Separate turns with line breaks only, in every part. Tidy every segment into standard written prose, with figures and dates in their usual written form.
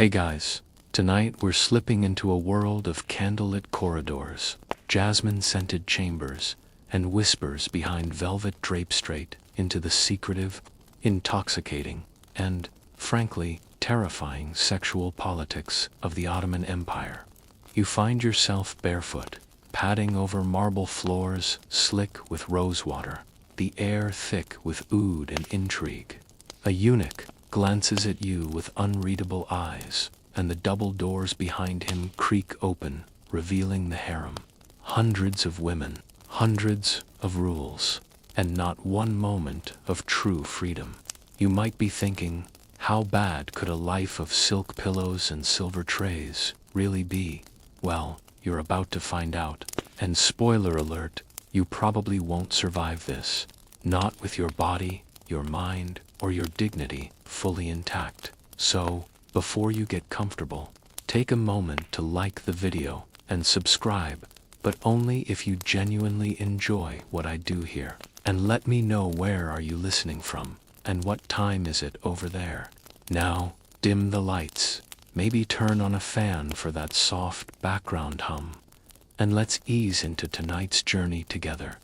Hey guys, tonight we're slipping into a world of candlelit corridors, jasmine-scented chambers, and whispers behind velvet drapes straight into the secretive, intoxicating, and, frankly, terrifying sexual politics of the Ottoman Empire. You find yourself barefoot, padding over marble floors slick with rosewater, the air thick with oud and intrigue. A eunuch glances at you with unreadable eyes, and the double doors behind him creak open, revealing the harem. Hundreds of women, hundreds of rules, and not one moment of true freedom. You might be thinking, how bad could a life of silk pillows and silver trays really be? Well, you're about to find out. And spoiler alert, you probably won't survive this. Not with your body, your mind, or your dignity fully intact. So, before you get comfortable, take a moment to like the video and subscribe, but only if you genuinely enjoy what I do here. And let me know, where are you listening from, and what time is it over there? Now, dim the lights, maybe turn on a fan for that soft background hum, and let's ease into tonight's journey together.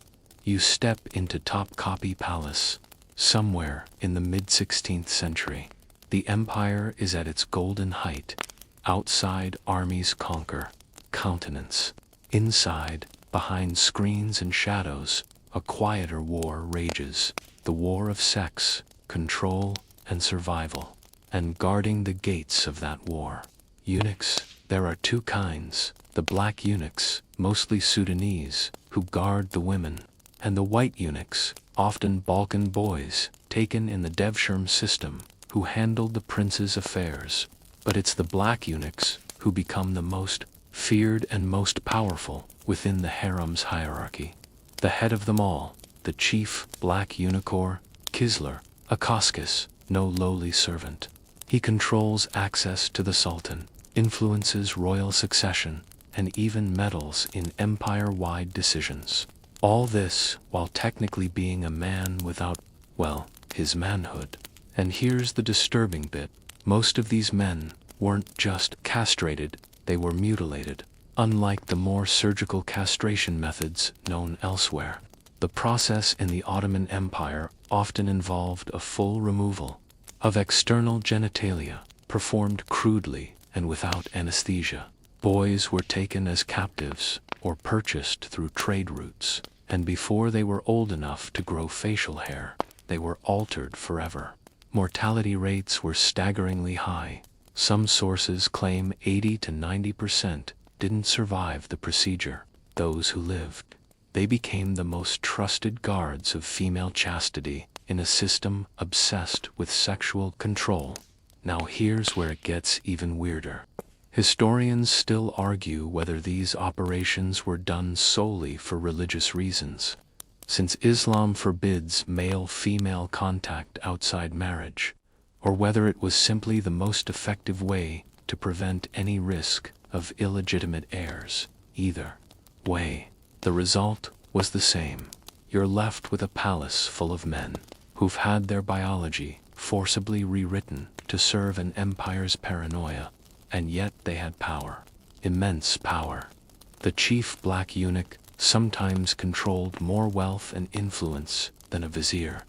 You step into Topkapi Palace, somewhere in the mid-16th century. The empire is at its golden height. Outside, armies conquer, countenance. Inside, behind screens and shadows, a quieter war rages. The war of sex, control, and survival. And guarding the gates of that war, eunuchs. There are two kinds: the black eunuchs, mostly Sudanese, who guard the women, and the white eunuchs, often Balkan boys, taken in the Devshirme system, who handled the prince's affairs. But it's the black eunuchs who become the most feared and most powerful within the harem's hierarchy. The head of them all, the chief black eunuch, Kisler, a Koskis, no lowly servant. He controls access to the sultan, influences royal succession, and even meddles in empire-wide decisions. All this while technically being a man without, well, his manhood. And here's the disturbing bit: most of these men weren't just castrated, they were mutilated. Unlike the more surgical castration methods known elsewhere, the process in the Ottoman Empire often involved a full removal of external genitalia, performed crudely and without anesthesia. Boys were taken as captives or purchased through trade routes, and before they were old enough to grow facial hair, they were altered forever. Mortality rates were staggeringly high. Some sources claim 80 to 90% didn't survive the procedure. Those who lived, they became the most trusted guards of female chastity in a system obsessed with sexual control. Now here's where it gets even weirder. Historians still argue whether these operations were done solely for religious reasons, since Islam forbids male-female contact outside marriage, or whether it was simply the most effective way to prevent any risk of illegitimate heirs. Either way, the result was the same. You're left with a palace full of men who've had their biology forcibly rewritten to serve an empire's paranoia, and yet they had power, immense power. The chief black eunuch sometimes controlled more wealth and influence than a vizier.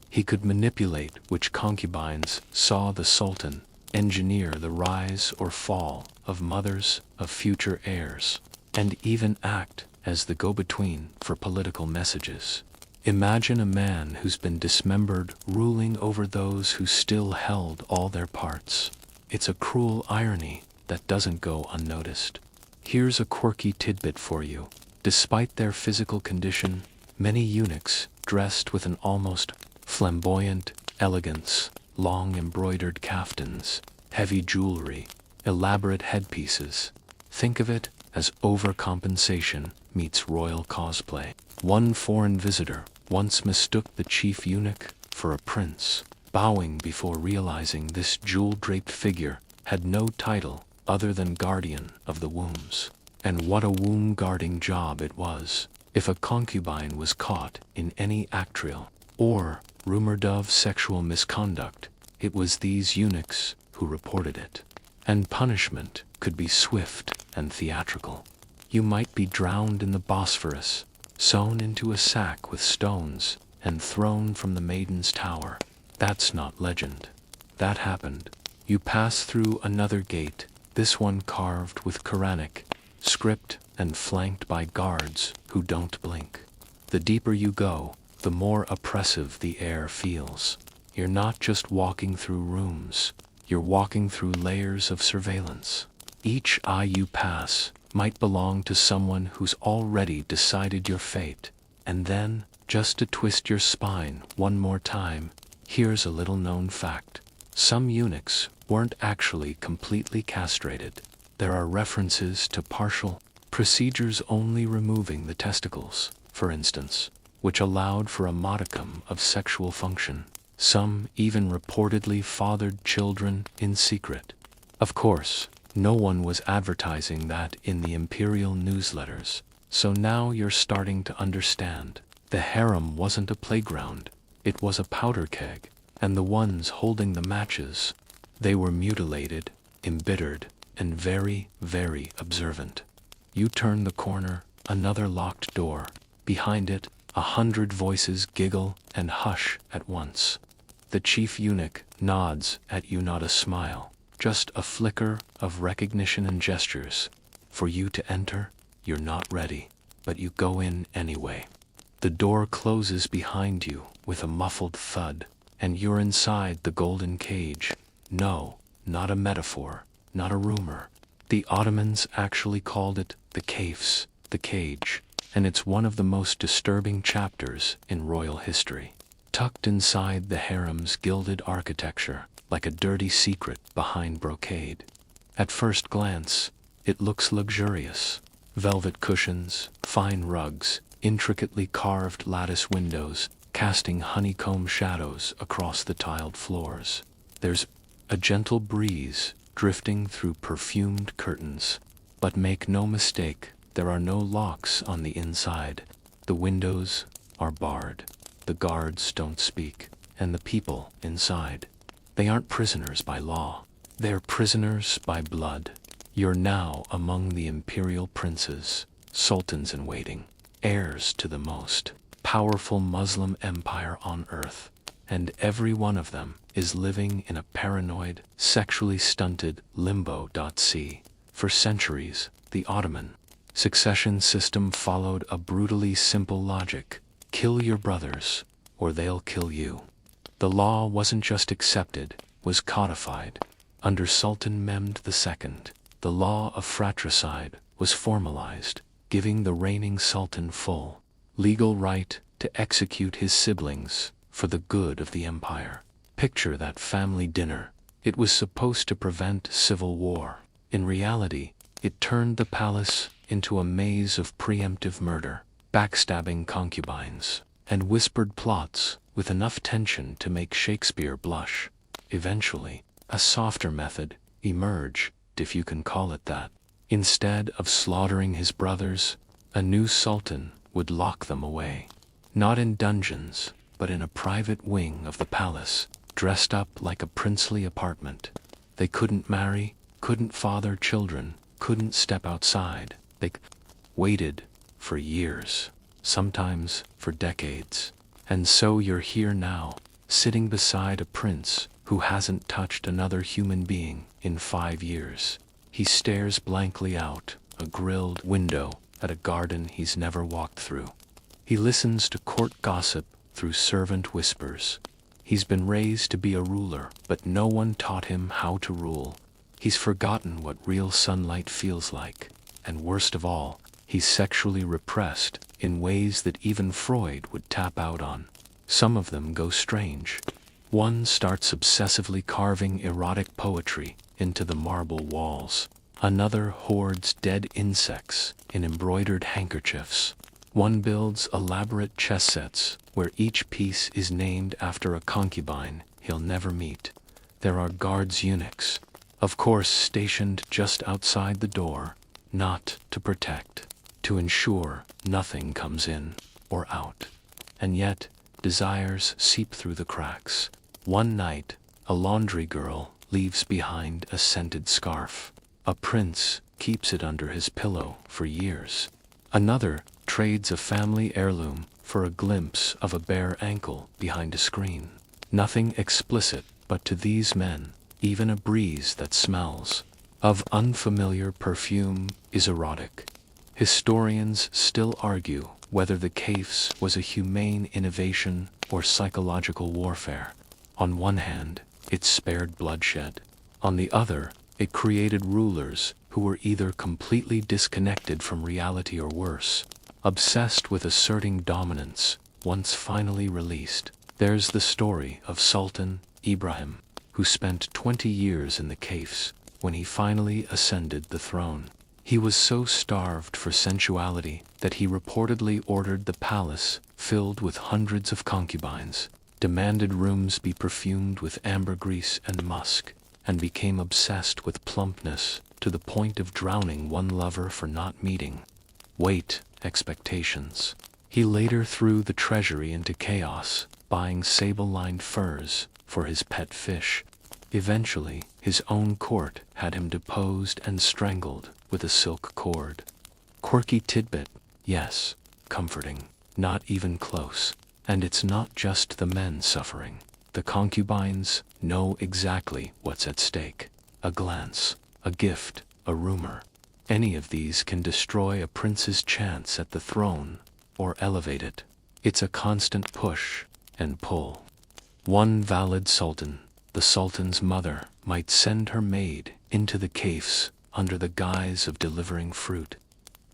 He could manipulate which concubines saw the sultan, engineer the rise or fall of mothers of future heirs, and even act as the go-between for political messages. Imagine a man who's been dismembered ruling over those who still held all their parts. It's a cruel irony that doesn't go unnoticed. Here's a quirky tidbit for you. Despite their physical condition, many eunuchs dressed with an almost flamboyant elegance, long embroidered kaftans, heavy jewelry, elaborate headpieces. Think of it as overcompensation meets royal cosplay. One foreign visitor once mistook the chief eunuch for a prince, bowing before realizing this jewel-draped figure had no title other than guardian of the wombs. And what a womb-guarding job it was. If a concubine was caught in any actrial or rumored of sexual misconduct, it was these eunuchs who reported it. And punishment could be swift and theatrical. You might be drowned in the Bosphorus, sewn into a sack with stones, and thrown from the Maiden's Tower. That's not legend. That happened. You pass through another gate, this one carved with Quranic script and flanked by guards who don't blink. The deeper you go, the more oppressive the air feels. You're not just walking through rooms, you're walking through layers of surveillance. Each eye you pass might belong to someone who's already decided your fate. And then, just to twist your spine one more time, here's a little known fact. Some eunuchs weren't actually completely castrated. There are references to partial procedures, only removing the testicles, for instance, which allowed for a modicum of sexual function. Some even reportedly fathered children in secret. Of course, no one was advertising that in the imperial newsletters, so now you're starting to understand. The harem wasn't a playground, it was a powder keg, and the ones holding the matches, they were mutilated, embittered, and very, very observant. You turn the corner, another locked door. Behind it, 100 voices giggle and hush at once. The chief eunuch nods at you, not a smile, just a flicker of recognition and gestures. For you to enter, you're not ready, but you go in anyway. The door closes behind you with a muffled thud, and you're inside the golden cage. No, not a metaphor, not a rumor. The Ottomans actually called it the kafes, the cage, and it's one of the most disturbing chapters in royal history. Tucked inside the harem's gilded architecture, like a dirty secret behind brocade. At first glance, it looks luxurious. Velvet cushions, fine rugs, intricately carved lattice windows, casting honeycomb shadows across the tiled floors. There's a gentle breeze drifting through perfumed curtains. But make no mistake, there are no locks on the inside. The windows are barred. The guards don't speak, and the people inside, they aren't prisoners by law. They're prisoners by blood. You're now among the imperial princes, sultans in waiting, heirs to the most powerful Muslim empire on earth, and every one of them is living in a paranoid, sexually stunted limbo. For centuries, the Ottoman succession system followed a brutally simple logic: kill your brothers, or they'll kill you. The law wasn't just accepted, was codified. Under Sultan Mehmed II, the law of fratricide was formalized, giving the reigning sultan full legal right to execute his siblings for the good of the empire. Picture that family dinner. It was supposed to prevent civil war. In reality, it turned the palace into a maze of preemptive murder, backstabbing concubines, and whispered plots with enough tension to make Shakespeare blush. Eventually, a softer method emerged, if you can call it that. Instead of slaughtering his brothers, a new sultan would lock them away. Not in dungeons, but in a private wing of the palace, dressed up like a princely apartment. They couldn't marry, couldn't father children, couldn't step outside. They waited for years, sometimes for decades. And so you're here now, sitting beside a prince who hasn't touched another human being in 5 years. He stares blankly out a grilled window at a garden he's never walked through. He listens to court gossip through servant whispers. He's been raised to be a ruler, but no one taught him how to rule. He's forgotten what real sunlight feels like. And worst of all, he's sexually repressed in ways that even Freud would tap out on. Some of them go strange. One starts obsessively carving erotic poetry into the marble walls. Another hoards dead insects in embroidered handkerchiefs. One builds elaborate chess sets where each piece is named after a concubine he'll never meet. There are guards eunuchs, of course stationed just outside the door, not to protect, to ensure nothing comes in or out. And yet, desires seep through the cracks. One night, a laundry girl leaves behind a scented scarf. A prince keeps it under his pillow for years. Another trades a family heirloom for a glimpse of a bare ankle behind a screen. Nothing explicit, but to these men, even a breeze that smells of unfamiliar perfume is erotic. Historians still argue whether the kafes was a humane innovation or psychological warfare. On one hand, it spared bloodshed. On the other, it created rulers who were either completely disconnected from reality or worse, obsessed with asserting dominance. Once finally released, there's the story of Sultan Ibrahim, who spent 20 years in the kafes. When he finally ascended the throne, he was so starved for sensuality that he reportedly ordered the palace filled with hundreds of concubines, demanded rooms be perfumed with ambergris and musk, and became obsessed with plumpness to the point of drowning one lover for not meeting expectations. He later threw the treasury into chaos, buying sable-lined furs for his pet fish. Eventually, his own court had him deposed and strangled with a silk cord. Quirky tidbit, yes, comforting, not even close. And it's not just the men suffering. The concubines know exactly what's at stake. A glance, a gift, a rumor. Any of these can destroy a prince's chance at the throne or elevate it. It's a constant push and pull. One valid sultan, the sultan's mother, might send her maid into the kafes under the guise of delivering fruit,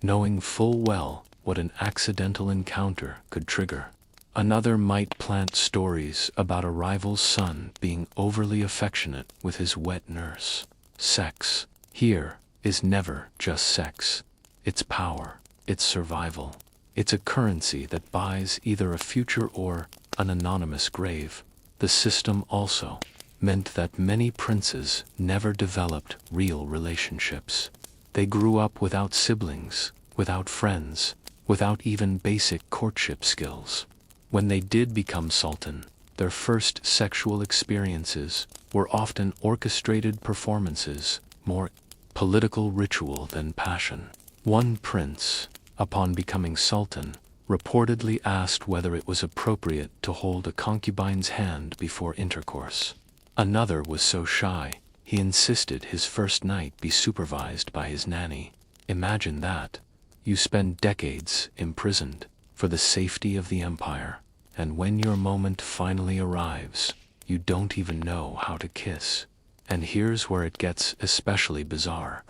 knowing full well what an accidental encounter could trigger. Another might plant stories about a rival's son being overly affectionate with his wet nurse. Sex here is never just sex. It's power, it's survival. It's a currency that buys either a future or an anonymous grave. The system also meant that many princes never developed real relationships. They grew up without siblings, without friends, without even basic courtship skills. When they did become sultan, their first sexual experiences were often orchestrated performances, more political ritual than passion. One prince, upon becoming sultan, reportedly asked whether it was appropriate to hold a concubine's hand before intercourse. Another was so shy, he insisted his first night be supervised by his nanny. Imagine that. You spend decades imprisoned for the safety of the empire, and when your moment finally arrives, you don't even know how to kiss. And here's where it gets especially bizarre.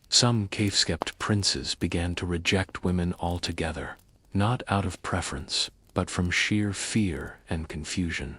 Some cave-skept princes began to reject women altogether, not out of preference, but from sheer fear and confusion.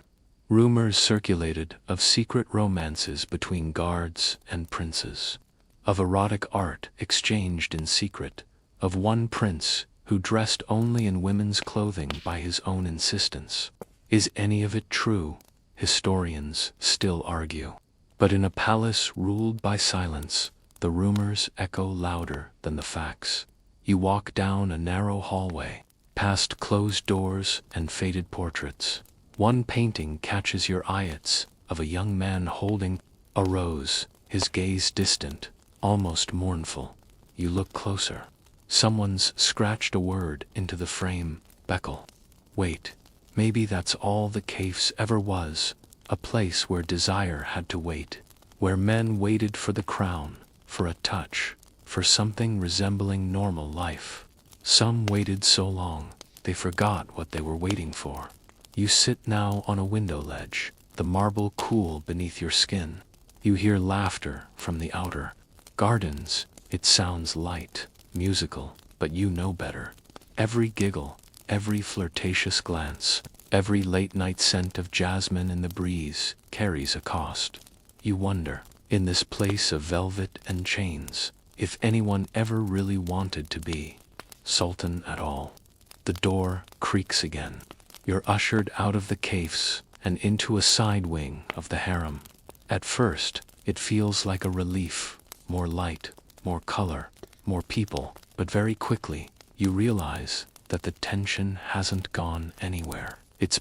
Rumors circulated of secret romances between guards and princes, of erotic art exchanged in secret, of one prince who dressed only in women's clothing by his own insistence. Is any of it true? Historians still argue. But in a palace ruled by silence, the rumors echo louder than the facts. You walk down a narrow hallway, past closed doors and faded portraits. One painting catches your eye. It's of a young man holding a rose, his gaze distant, almost mournful. You look closer. Someone's scratched a word into the frame, Beckel. Wait, maybe that's all the kafes ever was, a place where desire had to wait, where men waited for the crown, for a touch, for something resembling normal life. Some waited so long, they forgot what they were waiting for. You sit now on a window ledge, the marble cool beneath your skin. You hear laughter from the outer gardens. It sounds light, musical, but you know better. Every giggle, every flirtatious glance, every late-night scent of jasmine in the breeze carries a cost. You wonder, in this place of velvet and chains, if anyone ever really wanted to be sultan at all. The door creaks again. You're ushered out of the kafes and into a side wing of the harem. At first, it feels like a relief, more light, more color, more people, but very quickly, you realize that the tension hasn't gone anywhere. It's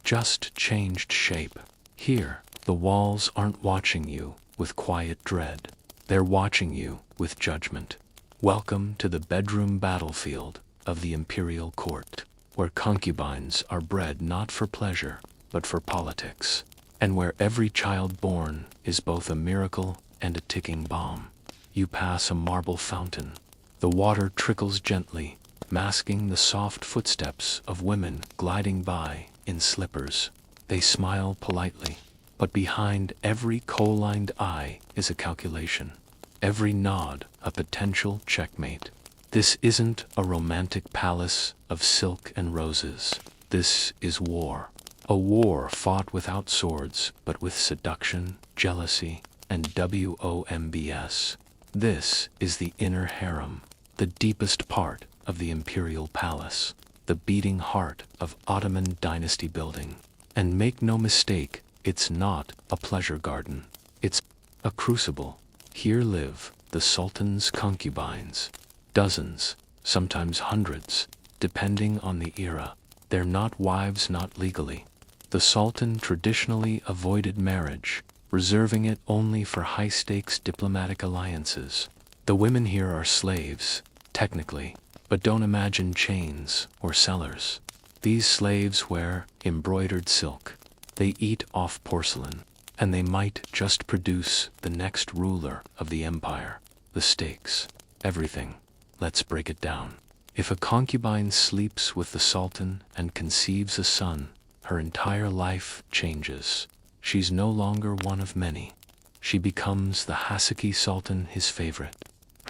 just changed shape. Here, the walls aren't watching you, with quiet dread. They're watching you with judgment. Welcome to the bedroom battlefield of the imperial court, where concubines are bred not for pleasure, but for politics, and where every child born is both a miracle and a ticking bomb. You pass a marble fountain. The water trickles gently, masking the soft footsteps of women gliding by in slippers. They smile politely, but behind every kohl-lined eye is a calculation. Every nod a potential checkmate. This isn't a romantic palace of silk and roses. This is war. A war fought without swords, but with seduction, jealousy, and WOMBS. This is the inner harem, the deepest part of the imperial palace, the beating heart of Ottoman dynasty building. And make no mistake, it's not a pleasure garden. It's a crucible. Here live the Sultan's concubines. Dozens, sometimes hundreds, depending on the era. They're not wives, not legally. The Sultan traditionally avoided marriage, reserving it only for high-stakes diplomatic alliances. The women here are slaves, technically, but don't imagine chains or cellars. These slaves wear embroidered silk. They eat off porcelain, and they might just produce the next ruler of the empire. The stakes, everything. Let's break it down. If a concubine sleeps with the Sultan and conceives a son, her entire life changes. She's no longer one of many. She becomes the Hasaki Sultan, his favorite.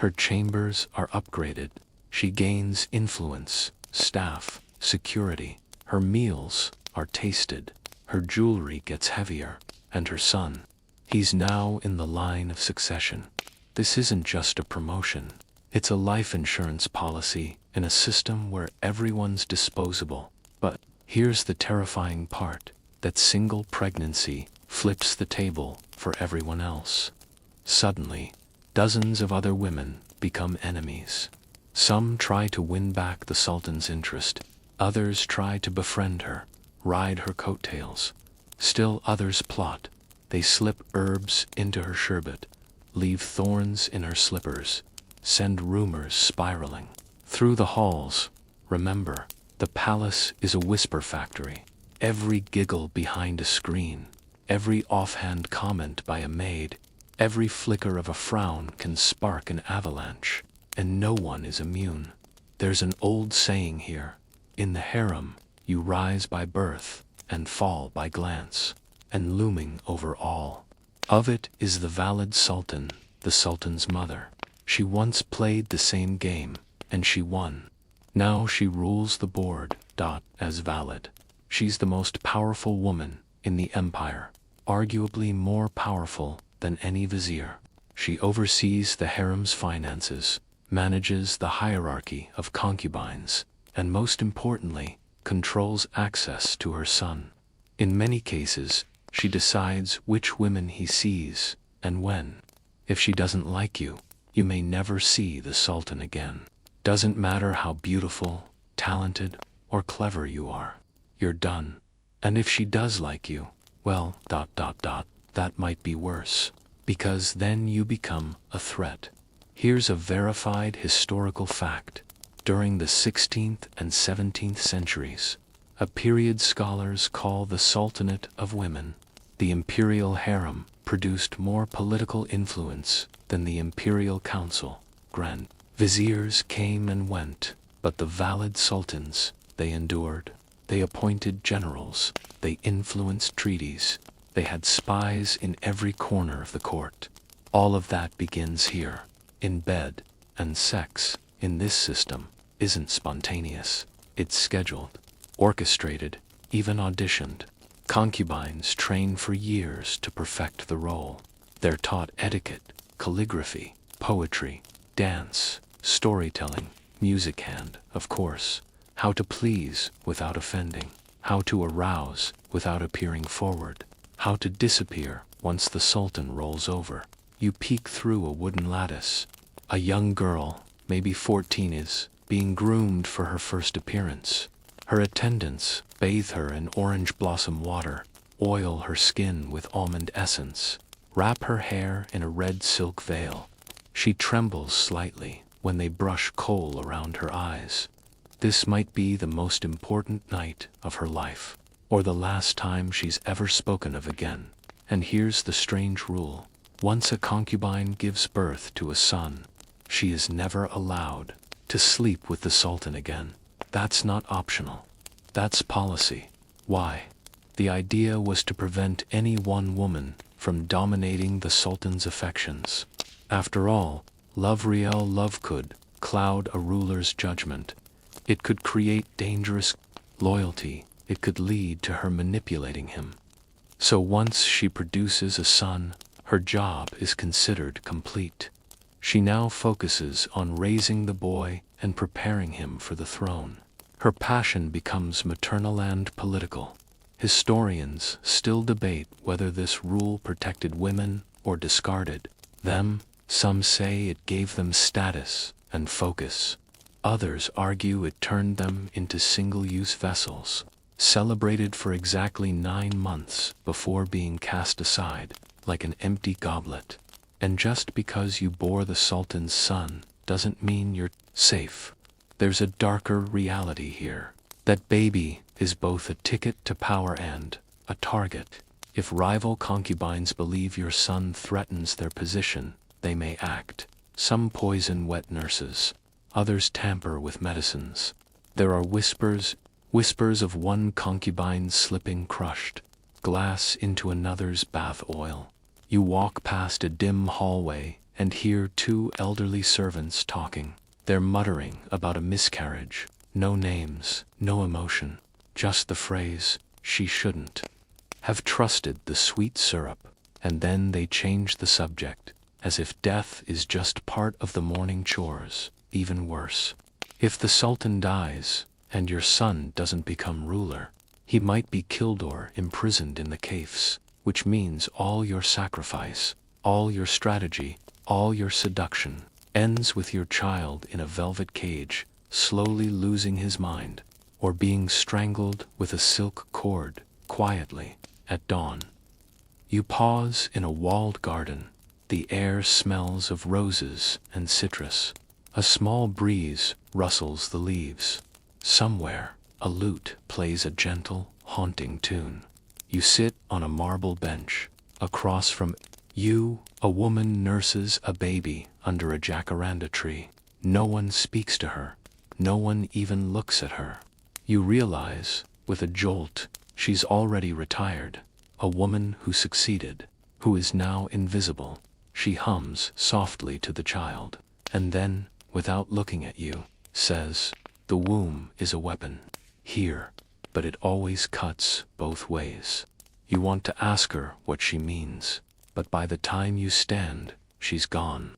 Her chambers are upgraded. She gains influence, staff, security. Her meals are tasted. Her jewelry gets heavier. And her son, he's now in the line of succession. This isn't just a promotion. It's a life insurance policy in a system where everyone's disposable. But here's the terrifying part, that single pregnancy flips the table for everyone else. Suddenly, dozens of other women become enemies. Some try to win back the Sultan's interest. Others try to befriend her, ride her coattails. Still others plot. They slip herbs into her sherbet, leave thorns in her slippers, send rumors spiraling through the halls. Remember, the palace is a whisper factory. Every giggle behind a screen, every offhand comment by a maid, every flicker of a frown can spark an avalanche, and no one is immune. There's an old saying here, in the harem, you rise by birth and fall by glance, and looming over all of it is the valid Sultan, the Sultan's mother. She once played the same game, and she won. Now she rules the board, as valid. She's the most powerful woman in the empire, arguably more powerful than any vizier. She oversees the harem's finances, manages the hierarchy of concubines, and most importantly, controls access to her son. In many cases, she decides which women he sees and when. If she doesn't like you, you may never see the Sultan again. Doesn't matter how beautiful, talented, or clever you are. You're done. And if she does like you, well, that might be worse, because then you become a threat. Here's a verified historical fact. During the 16th and 17th centuries, a period scholars call the Sultanate of Women, the imperial harem produced more political influence than the imperial council. Grand viziers came and went, but the valid sultans, they endured. They appointed generals, they influenced treaties, they had spies in every corner of the court. All of that begins here, in bed, and sex, in this system, isn't spontaneous. It's scheduled, orchestrated, even auditioned. Concubines train for years to perfect the role. They're taught etiquette, calligraphy, poetry, dance, storytelling, music hand, of course, how to please without offending, how to arouse without appearing forward, how to disappear once the Sultan rolls over. You peek through a wooden lattice. A young girl, maybe 14, is being groomed for her first appearance. Her attendants bathe her in orange blossom water, oil her skin with almond essence, wrap her hair in a red silk veil. She trembles slightly when they brush kohl around her eyes. This might be the most important night of her life, or the last time she's ever spoken of again. And here's the strange rule. Once a concubine gives birth to a son, she is never allowed to sleep with the sultan again. That's not optional. That's policy. Why? The idea was to prevent any one woman from dominating the sultan's affections. After all, love could cloud a ruler's judgment. It could create dangerous loyalty. It could lead to her manipulating him. So once she produces a son, her job is considered complete. She now focuses on raising the boy and preparing him for the throne. Her passion becomes maternal and political. Historians still debate whether this rule protected women or discarded them. Some say it gave them status and focus. Others argue it turned them into single-use vessels, celebrated for exactly 9 months before being cast aside like an empty goblet. And just because you bore the sultan's son doesn't mean you're safe. There's a darker reality here. That baby is both a ticket to power and a target. If rival concubines believe your son threatens their position, they may act. Some poison wet nurses. Others tamper with medicines. There are whispers of one concubine slipping crushed glass into another's bath oil. You walk past a dim hallway and hear 2 elderly servants talking. They're muttering about a miscarriage. No names, no emotion, just the phrase, "She shouldn't have trusted the sweet syrup." And then they change the subject, as if death is just part of the morning chores. Even worse, if the sultan dies and your son doesn't become ruler, he might be killed or imprisoned in the cafes, which means all your sacrifice, all your strategy, all your seduction ends with your child in a velvet cage, slowly losing his mind, or being strangled with a silk cord quietly at dawn. You pause in a walled garden. The air smells of roses and citrus. A small breeze rustles the leaves. Somewhere, a lute plays a gentle, haunting tune. You sit on a marble bench. Across from you, a woman nurses a baby under a jacaranda tree. No one speaks to her. No one even looks at her. You realize, with a jolt, she's already retired. A woman who succeeded, who is now invisible. She hums softly to the child, and then, without looking at you, says, "The womb is a weapon. Here." But it always cuts both ways. You want to ask her what she means, but by the time you stand, she's gone.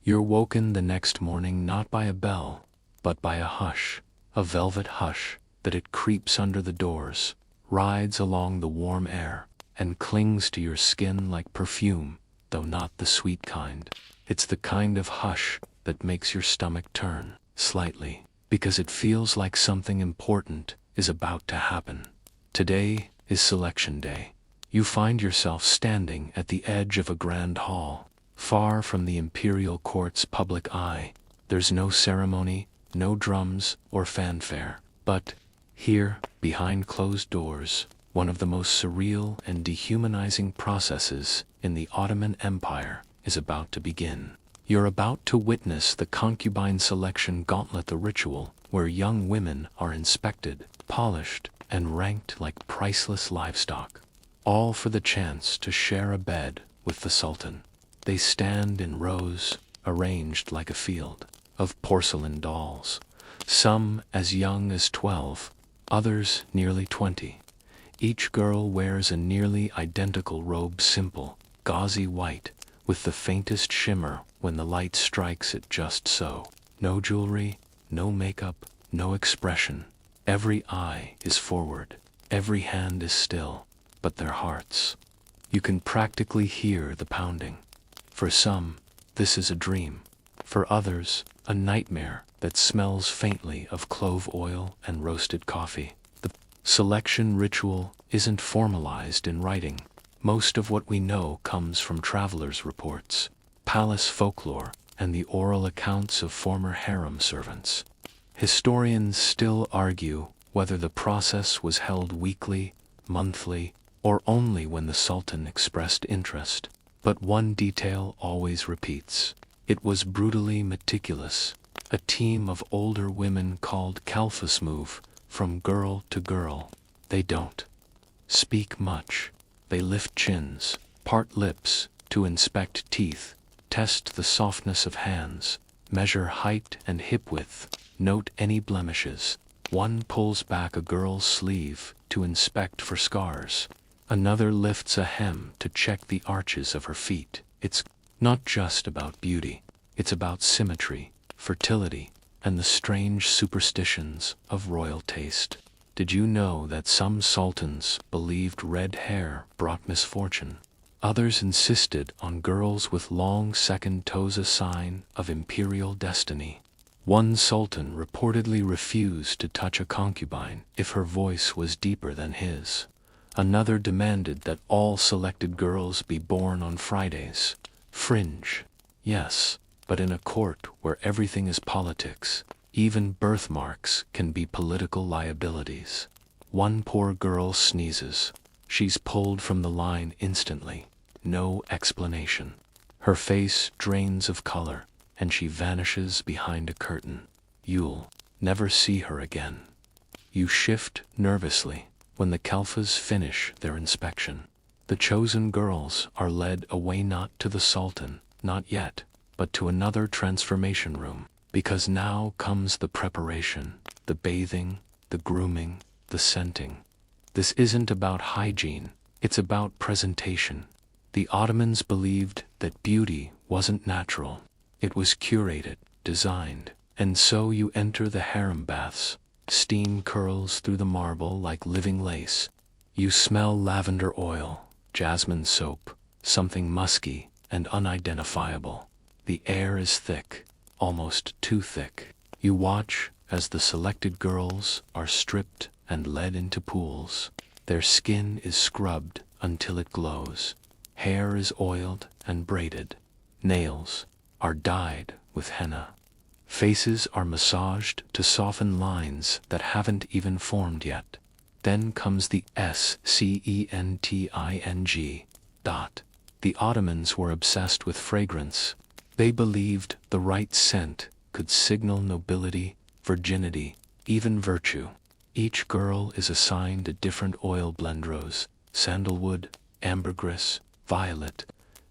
You're woken the next morning not by a bell, but by a hush, a velvet hush that it creeps under the doors, rides along the warm air, and clings to your skin like perfume, though not the sweet kind. It's the kind of hush that makes your stomach turn slightly, because it feels like something important is about to happen. Today is selection day. You find yourself standing at the edge of a grand hall, far from the imperial court's public eye. There's no ceremony, no drums or fanfare. But here, behind closed doors, one of the most surreal and dehumanizing processes in the Ottoman Empire is about to begin. You're about to witness the concubine selection gauntlet, the ritual where young women are inspected, polished, and ranked like priceless livestock, all for the chance to share a bed with the sultan. They stand in rows, arranged like a field of porcelain dolls, some as young as 12, others nearly 20. Each girl wears a nearly identical robe, simple, gauzy white, with the faintest shimmer when the light strikes it just so. No jewelry, no makeup, no expression. Every eye is forward, every hand is still, but their hearts. You can practically hear the pounding. For some, this is a dream. For others, a nightmare that smells faintly of clove oil and roasted coffee. The selection ritual isn't formalized in writing. Most of what we know comes from travelers' reports, palace folklore, and the oral accounts of former harem servants. Historians still argue whether the process was held weekly, monthly, or only when the Sultan expressed interest. But one detail always repeats. It was brutally meticulous. A team of older women called Kalfas move from girl to girl. They don't speak much. They lift chins, part lips to inspect teeth, test the softness of hands, measure height and hip width, note any blemishes. One pulls back a girl's sleeve to inspect for scars. Another lifts a hem to check the arches of her feet. It's not just about beauty. It's about symmetry, fertility, and the strange superstitions of royal taste. Did you know that some sultans believed red hair brought misfortune? Others insisted on girls with long second toes a sign of imperial destiny. One sultan reportedly refused to touch a concubine if her voice was deeper than his. Another demanded that all selected girls be born on Fridays. Fringe, yes, but in a court where everything is politics, even birthmarks can be political liabilities. One poor girl sneezes. She's pulled from the line instantly. No explanation. Her face drains of color, and she vanishes behind a curtain. You'll never see her again. You shift nervously when the Kalfas finish their inspection. The chosen girls are led away not to the Sultan, not yet, but to another transformation room, because now comes the preparation, the bathing, the grooming, the scenting. This isn't about hygiene, it's about presentation. The Ottomans believed that beauty wasn't natural, it was curated, designed. And so you enter the harem baths. Steam curls through the marble like living lace. You smell lavender oil, jasmine soap, something musky and unidentifiable. The air is thick, almost too thick. You watch as the selected girls are stripped and led into pools. Their skin is scrubbed until it glows. Hair is oiled and braided. Nails are dyed with henna. Faces are massaged to soften lines that haven't even formed yet. Then comes the scenting. The Ottomans were obsessed with fragrance. They believed the right scent could signal nobility, virginity, even virtue. Each girl is assigned a different oil blend: rose, sandalwood, ambergris, violet.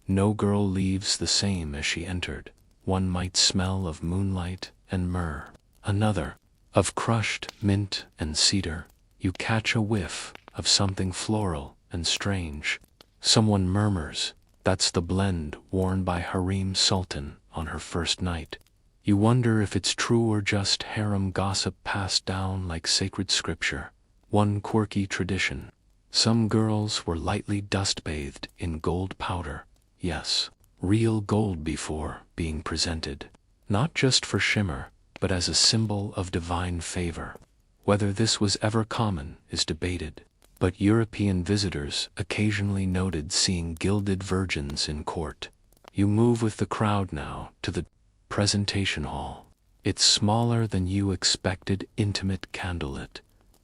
No girl leaves the same as she entered. One might smell of moonlight and myrrh, another of crushed mint and cedar. You catch a whiff of something floral and strange. Someone murmurs, "That's the blend worn by Harem Sultan on her first night." You wonder if it's true or just harem gossip passed down like sacred scripture. One quirky tradition. Some girls were lightly dust-bathed in gold powder. Yes, real gold before being presented. Not just for shimmer, but as a symbol of divine favor. Whether this was ever common is debated, but European visitors occasionally noted seeing gilded virgins in court. You move with the crowd now to the presentation hall. It's smaller than you expected, intimate, candlelit.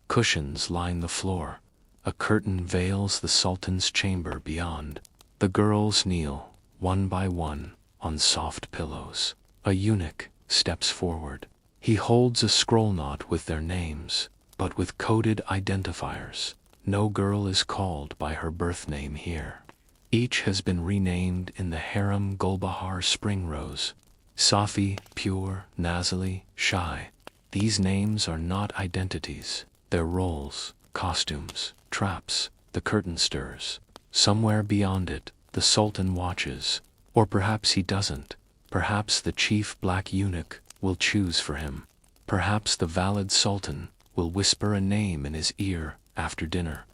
Cushions line the floor. A curtain veils the Sultan's chamber beyond. The girls kneel, one by one, on soft pillows. A eunuch steps forward. He holds a scroll knot with their names, but with coded identifiers. No girl is called by her birth name here. Each has been renamed in the harem: Gulbahar, spring rose, Safi, pure, Nazili, shy. These names are not identities, they're roles, costumes, traps. The curtain stirs. Somewhere beyond it, the Sultan watches. Or perhaps he doesn't. Perhaps the chief black eunuch will choose for him. Perhaps the valid Sultan will whisper a name in his ear after dinner.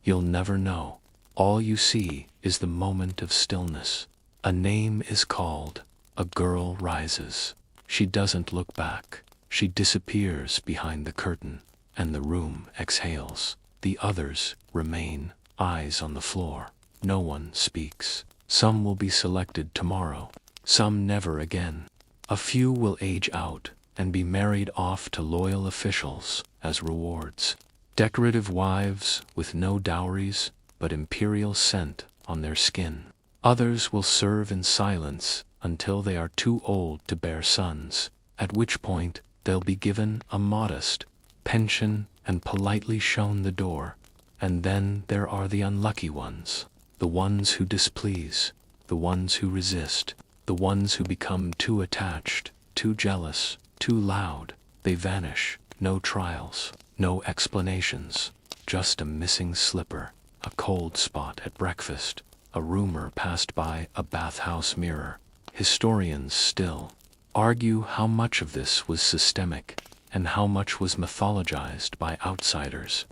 You'll never know. All you see is the moment of stillness. A name is called. A girl rises. She doesn't look back. She disappears behind the curtain, and the room exhales. The others remain, eyes on the floor. no one speaks. Some will be selected tomorrow, some never again. A few will age out and be married off to loyal officials as rewards. Decorative wives with no dowries but imperial scent on their skin. Others will serve in silence until they are too old to bear sons, at which point they'll be given a modest pension and politely shown the door. And then there are the unlucky ones, the ones who displease, the ones who resist, the ones who become too attached, too jealous, too loud. They vanish, no trials, no explanations, just a missing slipper, a cold spot at breakfast, a rumor passed by a bathhouse mirror. Historians still argue how much of this was systemic and how much was mythologized by outsiders.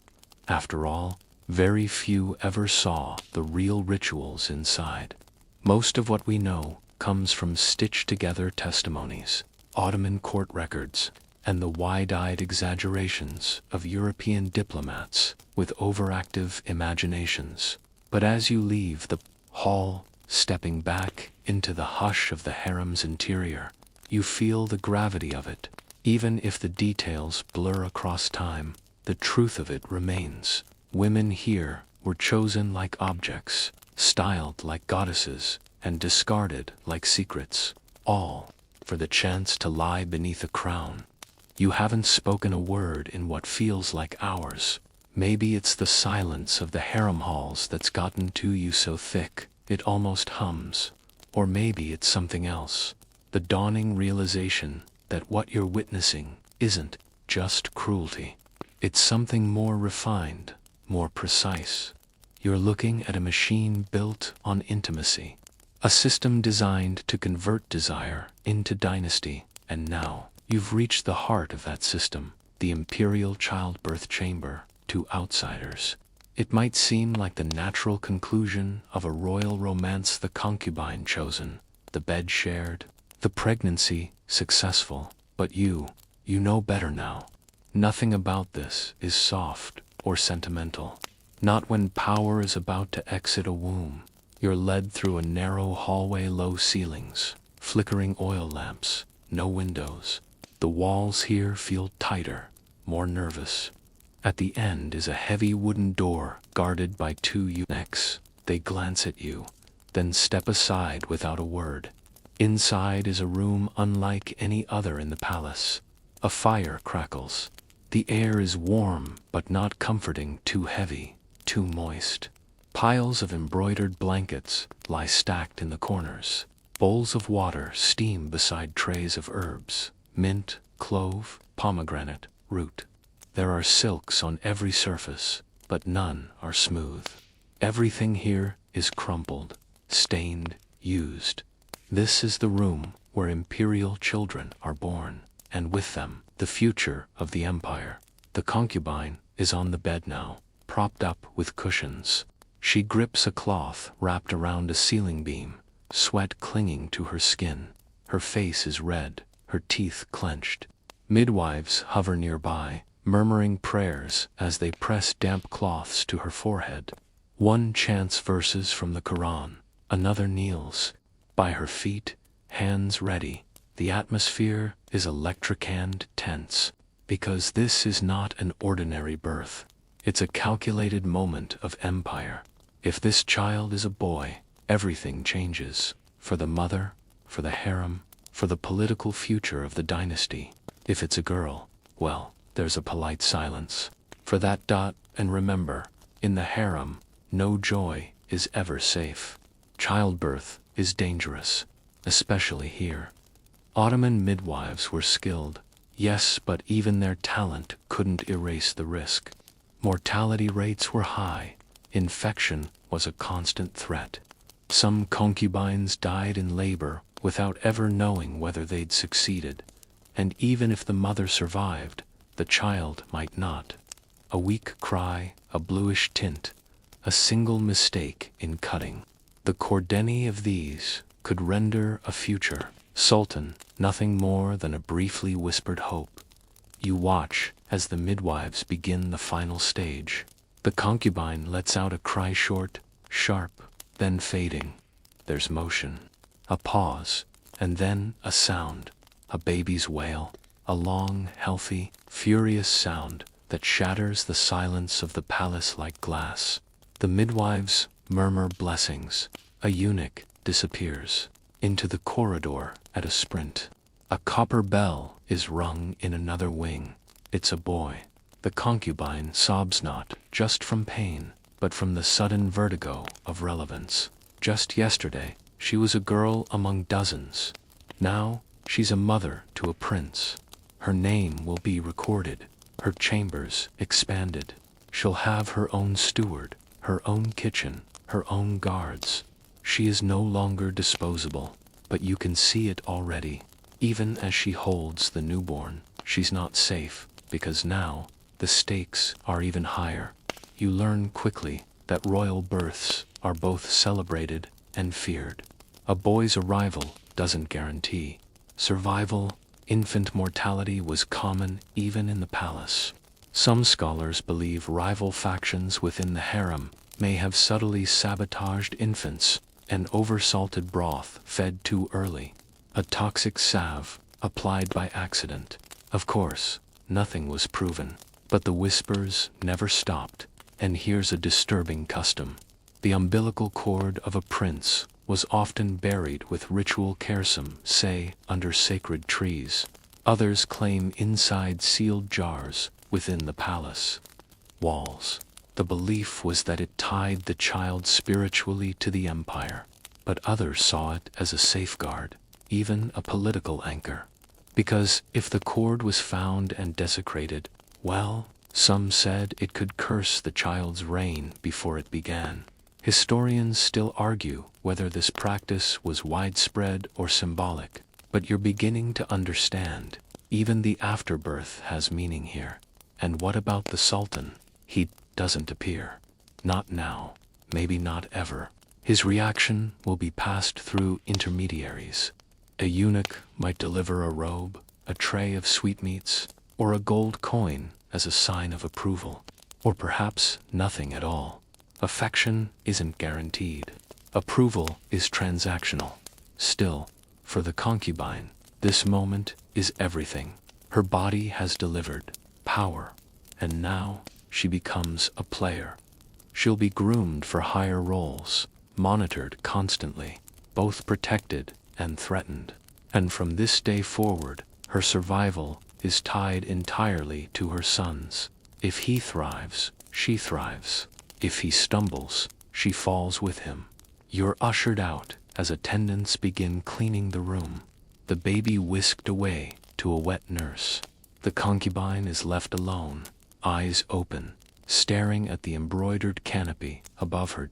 After all, very few ever saw the real rituals inside. Most of what we know comes from stitched-together testimonies, Ottoman court records, and the wide-eyed exaggerations of European diplomats with overactive imaginations. But as you leave the hall, stepping back into the hush of the harem's interior, you feel the gravity of it. Even if the details blur across time, the truth of it remains. Women here were chosen like objects, styled like goddesses, and discarded like secrets, all for the chance to lie beneath a crown. You haven't spoken a word in what feels like hours. Maybe it's the silence of the harem halls that's gotten to you so thick it almost hums. Or maybe it's something else. The dawning realization that what you're witnessing isn't just cruelty. It's something more refined, more precise. You're looking at a machine built on intimacy, a system designed to convert desire into dynasty, and now you've reached the heart of that system, the imperial childbirth chamber. To outsiders, it might seem like the natural conclusion of a royal romance, the concubine chosen, the bed shared, the pregnancy successful, but you know better now. Nothing about this is soft or sentimental. Not when power is about to exit a womb. You're led through a narrow hallway, low ceilings, flickering oil lamps, no windows. The walls here feel tighter, more nervous. At the end is a heavy wooden door guarded by two eunuchs. They glance at you, then step aside without a word. Inside is a room unlike any other in the palace. A fire crackles. The air is warm but not comforting, too heavy, too moist. Piles of embroidered blankets lie stacked in the corners. Bowls of water steam beside trays of herbs, mint, clove, pomegranate, root. There are silks on every surface, but none are smooth. Everything here is crumpled, stained, used. This is the room where imperial children are born, and with them, the future of the empire. The concubine is on the bed now, propped up with cushions. She grips a cloth wrapped around a ceiling beam, sweat clinging to her skin. Her face is red, her teeth clenched. Midwives hover nearby, murmuring prayers as they press damp cloths to her forehead. One chants verses from the Quran, another kneels. By her feet, hands ready, the atmosphere is electric and tense, because this is not an ordinary birth. It's a calculated moment of empire. If this child is a boy, everything changes. For the mother, for the harem, for the political future of the dynasty. If it's a girl, well, there's a polite silence. For that. And remember, in the harem, no joy is ever safe. Childbirth is dangerous, especially here. Ottoman midwives were skilled, yes, but even their talent couldn't erase the risk. Mortality rates were high. Infection was a constant threat. Some concubines died in labor without ever knowing whether they'd succeeded. And even if the mother survived, the child might not. A weak cry, a bluish tint, a single mistake in cutting. The cordeni of these could render a future sultan nothing more than a briefly whispered hope. You watch as the midwives begin the final stage. The concubine lets out a cry, short, sharp, then fading. There's motion, a pause, and then a sound, a baby's wail, a long, healthy, furious sound that shatters the silence of the palace like glass. The midwives murmur blessings. A eunuch disappears into the corridor at a sprint. A copper bell is rung in another wing. It's a boy. The concubine sobs not just from pain, but from the sudden vertigo of relevance. Just yesterday, she was a girl among dozens. Now, she's a mother to a prince. Her name will be recorded, her chambers expanded. She'll have her own steward, her own kitchen, her own guards. She is no longer disposable, but you can see it already. Even as she holds the newborn, she's not safe, because now, the stakes are even higher. You learn quickly that royal births are both celebrated and feared. A boy's arrival doesn't guarantee survival. Infant mortality was common even in the palace. Some scholars believe rival factions within the harem may have subtly sabotaged infants, and oversalted broth fed too early, a toxic salve applied by accident. Of course, nothing was proven, but the whispers never stopped. And here's a disturbing custom. The umbilical cord of a prince was often buried with ritual caresum, say, under sacred trees. Others claim inside sealed jars within the palace walls. The belief was that it tied the child spiritually to the empire, but others saw it as a safeguard, even a political anchor. Because if the cord was found and desecrated, well, some said it could curse the child's reign before it began. Historians still argue whether this practice was widespread or symbolic, but you're beginning to understand. Even the afterbirth has meaning here. And what about the Sultan? He doesn't appear. Not now, maybe not ever. His reaction will be passed through intermediaries. A eunuch might deliver a robe, a tray of sweetmeats, or a gold coin as a sign of approval. Or perhaps nothing at all. Affection isn't guaranteed. Approval is transactional. Still, for the concubine, this moment is everything. Her body has delivered power, and now she becomes a player. She'll be groomed for higher roles, monitored constantly, both protected and threatened. And from this day forward, her survival is tied entirely to her son's. If he thrives, she thrives. If he stumbles, she falls with him. You're ushered out as attendants begin cleaning the room. The baby whisked away to a wet nurse. The concubine is left alone, eyes open, staring at the embroidered canopy above her.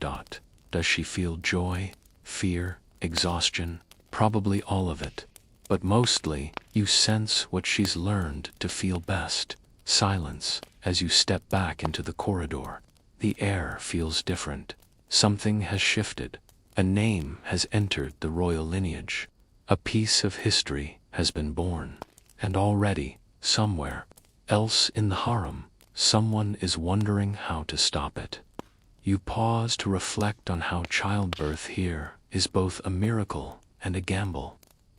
Does she feel joy, fear, exhaustion? Probably all of it. But mostly, you sense what she's learned to feel best. Silence. As you step back into the corridor, the air feels different. Something has shifted. A name has entered the royal lineage. A piece of history has been born. And already, somewhere else in the harem, someone is wondering how to stop it. You pause to reflect on how childbirth here is both a miracle and a gamble.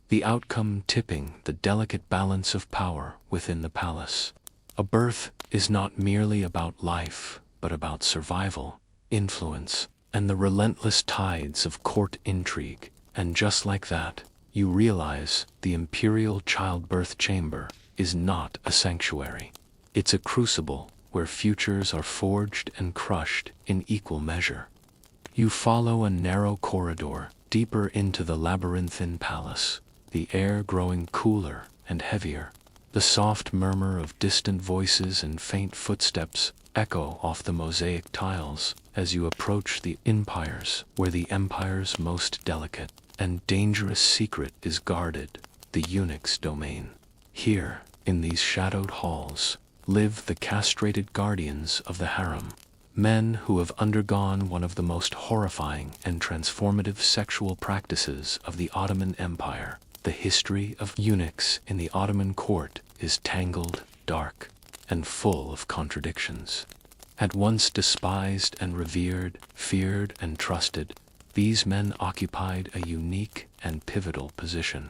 The outcome tipping the delicate balance of power within the palace. A birth is not merely about life, but about survival, influence, and the relentless tides of court intrigue. And just like that, you realize the imperial childbirth chamber is not a sanctuary. It's a crucible where futures are forged and crushed in equal measure. You follow a narrow corridor deeper into the labyrinthine palace, the air growing cooler and heavier. The soft murmur of distant voices and faint footsteps echo off the mosaic tiles as you approach the empires where the empire's most delicate and dangerous secret is guarded, the eunuch's domain. Here, in these shadowed halls, live the castrated guardians of the harem, men who have undergone one of the most horrifying and transformative sexual practices of the Ottoman Empire. The history of eunuchs in the Ottoman court is tangled, dark, and full of contradictions. At once despised and revered, feared and trusted, These men occupied a unique and pivotal position.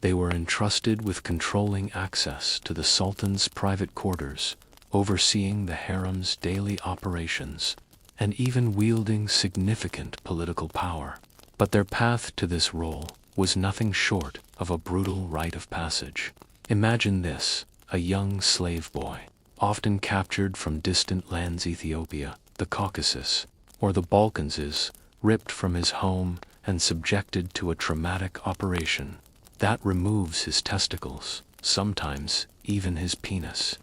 They were entrusted with controlling access to the Sultan's private quarters, overseeing the harem's daily operations, and even wielding significant political power. But their path to this role was nothing short of a brutal rite of passage. Imagine this: a young slave boy, often captured from distant lands, Ethiopia, the Caucasus, or the Balkans, is ripped from his home and subjected to a traumatic operation that removes his testicles, sometimes even his penis.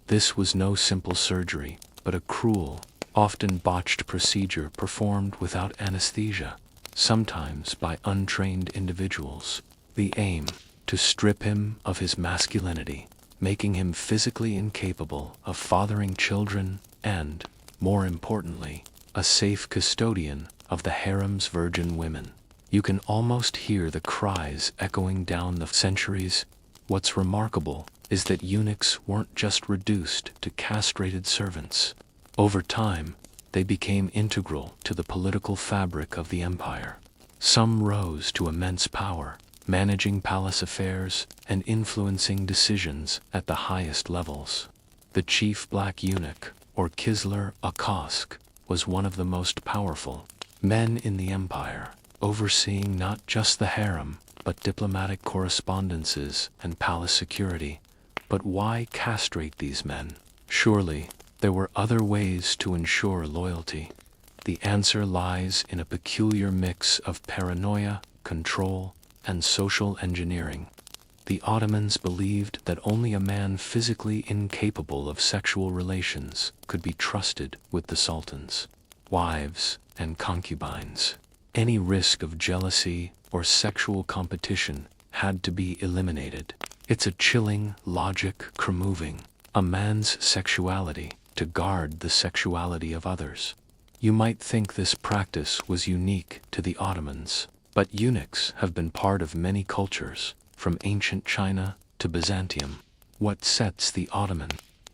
This was no simple surgery, but a cruel, often botched procedure performed without anesthesia, sometimes by untrained individuals. The aim: to strip him of his masculinity, making him physically incapable of fathering children and, more importantly, a safe custodian of the harem's virgin women. You can almost hear the cries echoing down the centuries. What's remarkable is that eunuchs weren't just reduced to castrated servants. Over time, they became integral to the political fabric of the empire. Some rose to immense power, managing palace affairs and influencing decisions at the highest levels. The chief black eunuch, or Kisler Akosk, was one of the most powerful men in the empire, overseeing not just the harem, but diplomatic correspondences and palace security. But why castrate these men? Surely, there were other ways to ensure loyalty. The answer lies in a peculiar mix of paranoia, control, and social engineering. The Ottomans believed that only a man physically incapable of sexual relations could be trusted with the sultan's wives and concubines. Any risk of jealousy or sexual competition had to be eliminated. It's a chilling logic removing a man's sexuality to guard the sexuality of others. You might think this practice was unique to the Ottomans, but eunuchs have been part of many cultures, from ancient China to Byzantium. What sets the Ottoman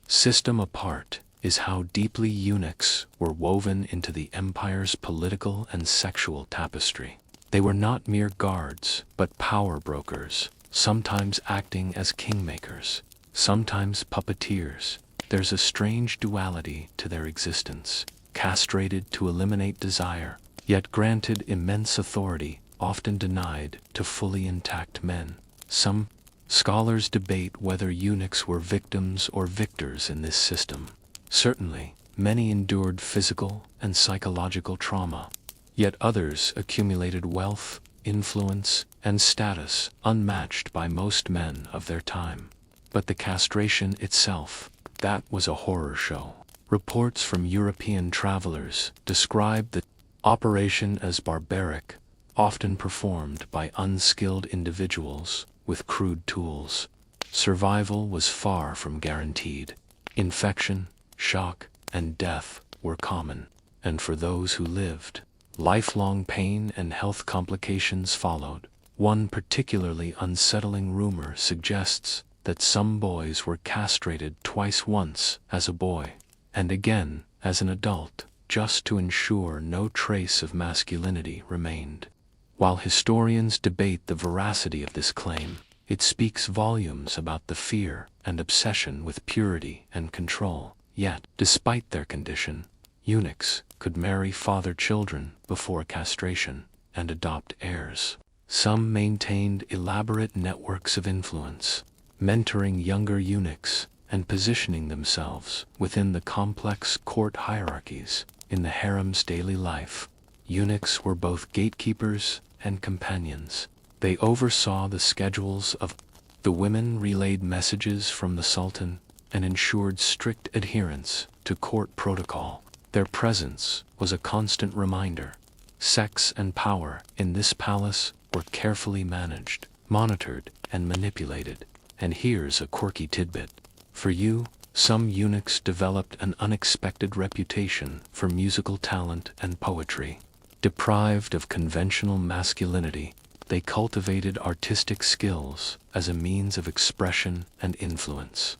system apart is how deeply eunuchs were woven into the empire's political and sexual tapestry. They were not mere guards, but power brokers, sometimes acting as kingmakers, sometimes puppeteers. There's a strange duality to their existence: castrated to eliminate desire, yet granted immense authority, often denied to fully intact men. Some scholars debate whether eunuchs were victims or victors in this system. Certainly, many endured physical and psychological trauma, yet others accumulated wealth, influence, and status unmatched by most men of their time. But the castration itself, that was a horror show. Reports from European travelers describe the operation as barbaric, often performed by unskilled individuals with crude tools. Survival was far from guaranteed. Infection, shock, and death were common, and for those who lived, lifelong pain and health complications followed. One particularly unsettling rumor suggests that some boys were castrated twice, once as a boy and again as an adult, just to ensure no trace of masculinity remained. While historians debate the veracity of this claim, it speaks volumes about the fear and obsession with purity and control. Yet, despite their condition, eunuchs could marry father children before castration and adopt heirs. Some maintained elaborate networks of influence, mentoring younger eunuchs and positioning themselves within the complex court hierarchies. In the harem's daily life, eunuchs were both gatekeepers and companions. They oversaw the schedules of the women, relayed messages from the sultan, and ensured strict adherence to court protocol. Their presence was a constant reminder. Sex and power in this palace were carefully managed, monitored, and manipulated. And here's a quirky tidbit for you: some eunuchs developed an unexpected reputation for musical talent and poetry. Deprived of conventional masculinity, they cultivated artistic skills as a means of expression and influence,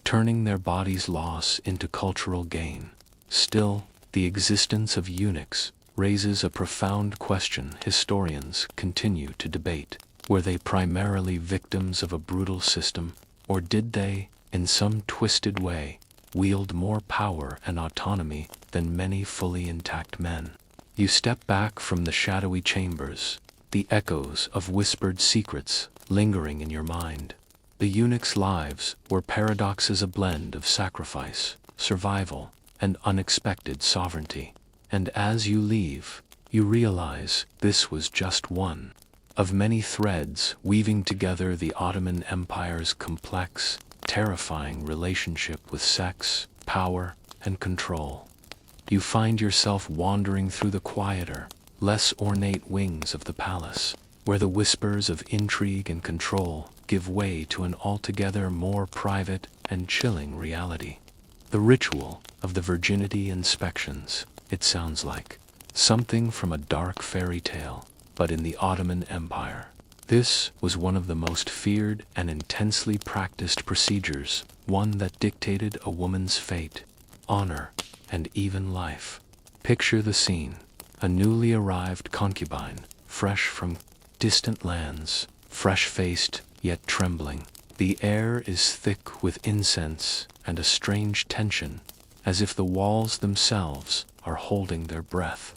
turning their bodies' loss into cultural gain. Still, the existence of eunuchs raises a profound question historians continue to debate. Were they primarily victims of a brutal system, or did they, in some twisted way, wield more power and autonomy than many fully intact men? You step back from the shadowy chambers, the echoes of whispered secrets lingering in your mind. The eunuchs' lives were paradoxes, a blend of sacrifice, survival, and unexpected sovereignty. And as you leave, you realize this was just one of many threads weaving together the Ottoman Empire's complex, terrifying relationship with sex, power, and control. You find yourself wandering through the quieter, less ornate wings of the palace, where the whispers of intrigue and control give way to an altogether more private and chilling reality. The ritual of the virginity inspections, it sounds like something from a dark fairy tale, but in the Ottoman Empire, this was one of the most feared and intensely practiced procedures, one that dictated a woman's fate, honor, and even life. Picture the scene: a newly arrived concubine, fresh from distant lands, fresh-faced yet trembling. The air is thick with incense and a strange tension, as if the walls themselves are holding their breath.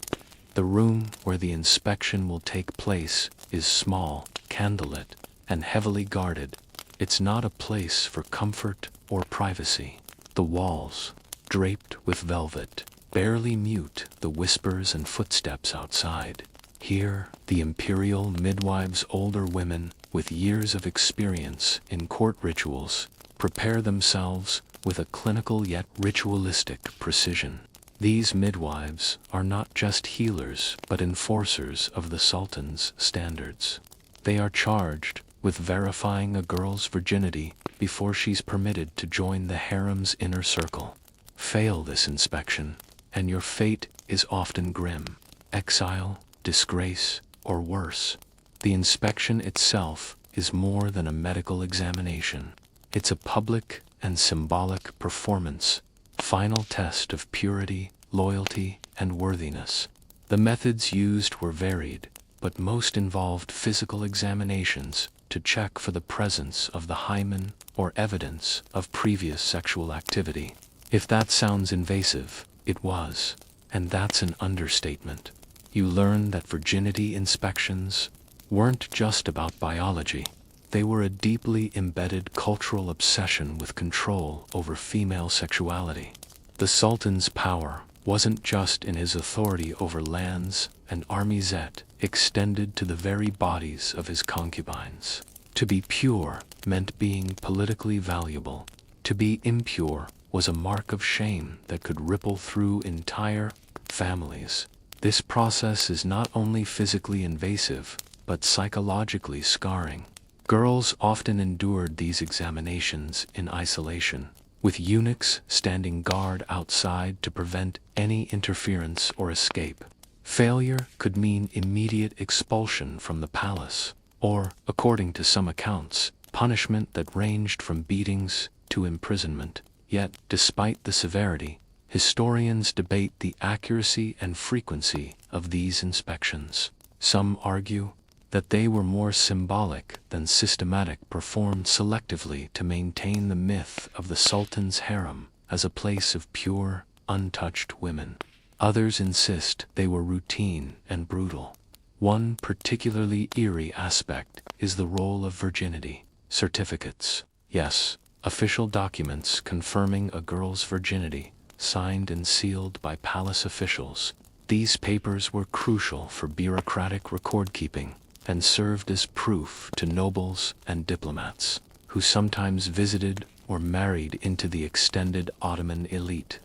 The room where the inspection will take place is small, candlelit, and heavily guarded. It's not a place for comfort or privacy. The walls, draped with velvet, barely mute the whispers and footsteps outside. Here, the imperial midwives, older women with years of experience in court rituals, prepare themselves with a clinical yet ritualistic precision. These midwives are not just healers but enforcers of the Sultan's standards. They are charged with verifying a girl's virginity before she's permitted to join the harem's inner circle. Fail this inspection, and your fate is often grim: exile, disgrace, or worse. The inspection itself is more than a medical examination. It's a public and symbolic performance, final test of purity, loyalty, and worthiness. The methods used were varied, but most involved physical examinations to check for the presence of the hymen or evidence of previous sexual activity. If that sounds invasive, it was, and that's an understatement. You learn that virginity inspections weren't just about biology. They were a deeply embedded cultural obsession with control over female sexuality. The Sultan's power wasn't just in his authority over lands and armies, it extended to the very bodies of his concubines. To be pure meant being politically valuable. To be impure was a mark of shame that could ripple through entire families. This process is not only physically invasive, but psychologically scarring. Girls often endured these examinations in isolation, with eunuchs standing guard outside to prevent any interference or escape. Failure could mean immediate expulsion from the palace, or, according to some accounts, punishment that ranged from beatings to imprisonment. Yet, despite the severity, historians debate the accuracy and frequency of these inspections. Some argue that they were more symbolic than systematic, performed selectively to maintain the myth of the Sultan's harem as a place of pure, untouched women. Others insist they were routine and brutal. One particularly eerie aspect is the role of virginity certificates. Yes, official documents confirming a girl's virginity, signed and sealed by palace officials. These papers were crucial for bureaucratic record-keeping and served as proof to nobles and diplomats, who sometimes visited or married into the extended Ottoman elite.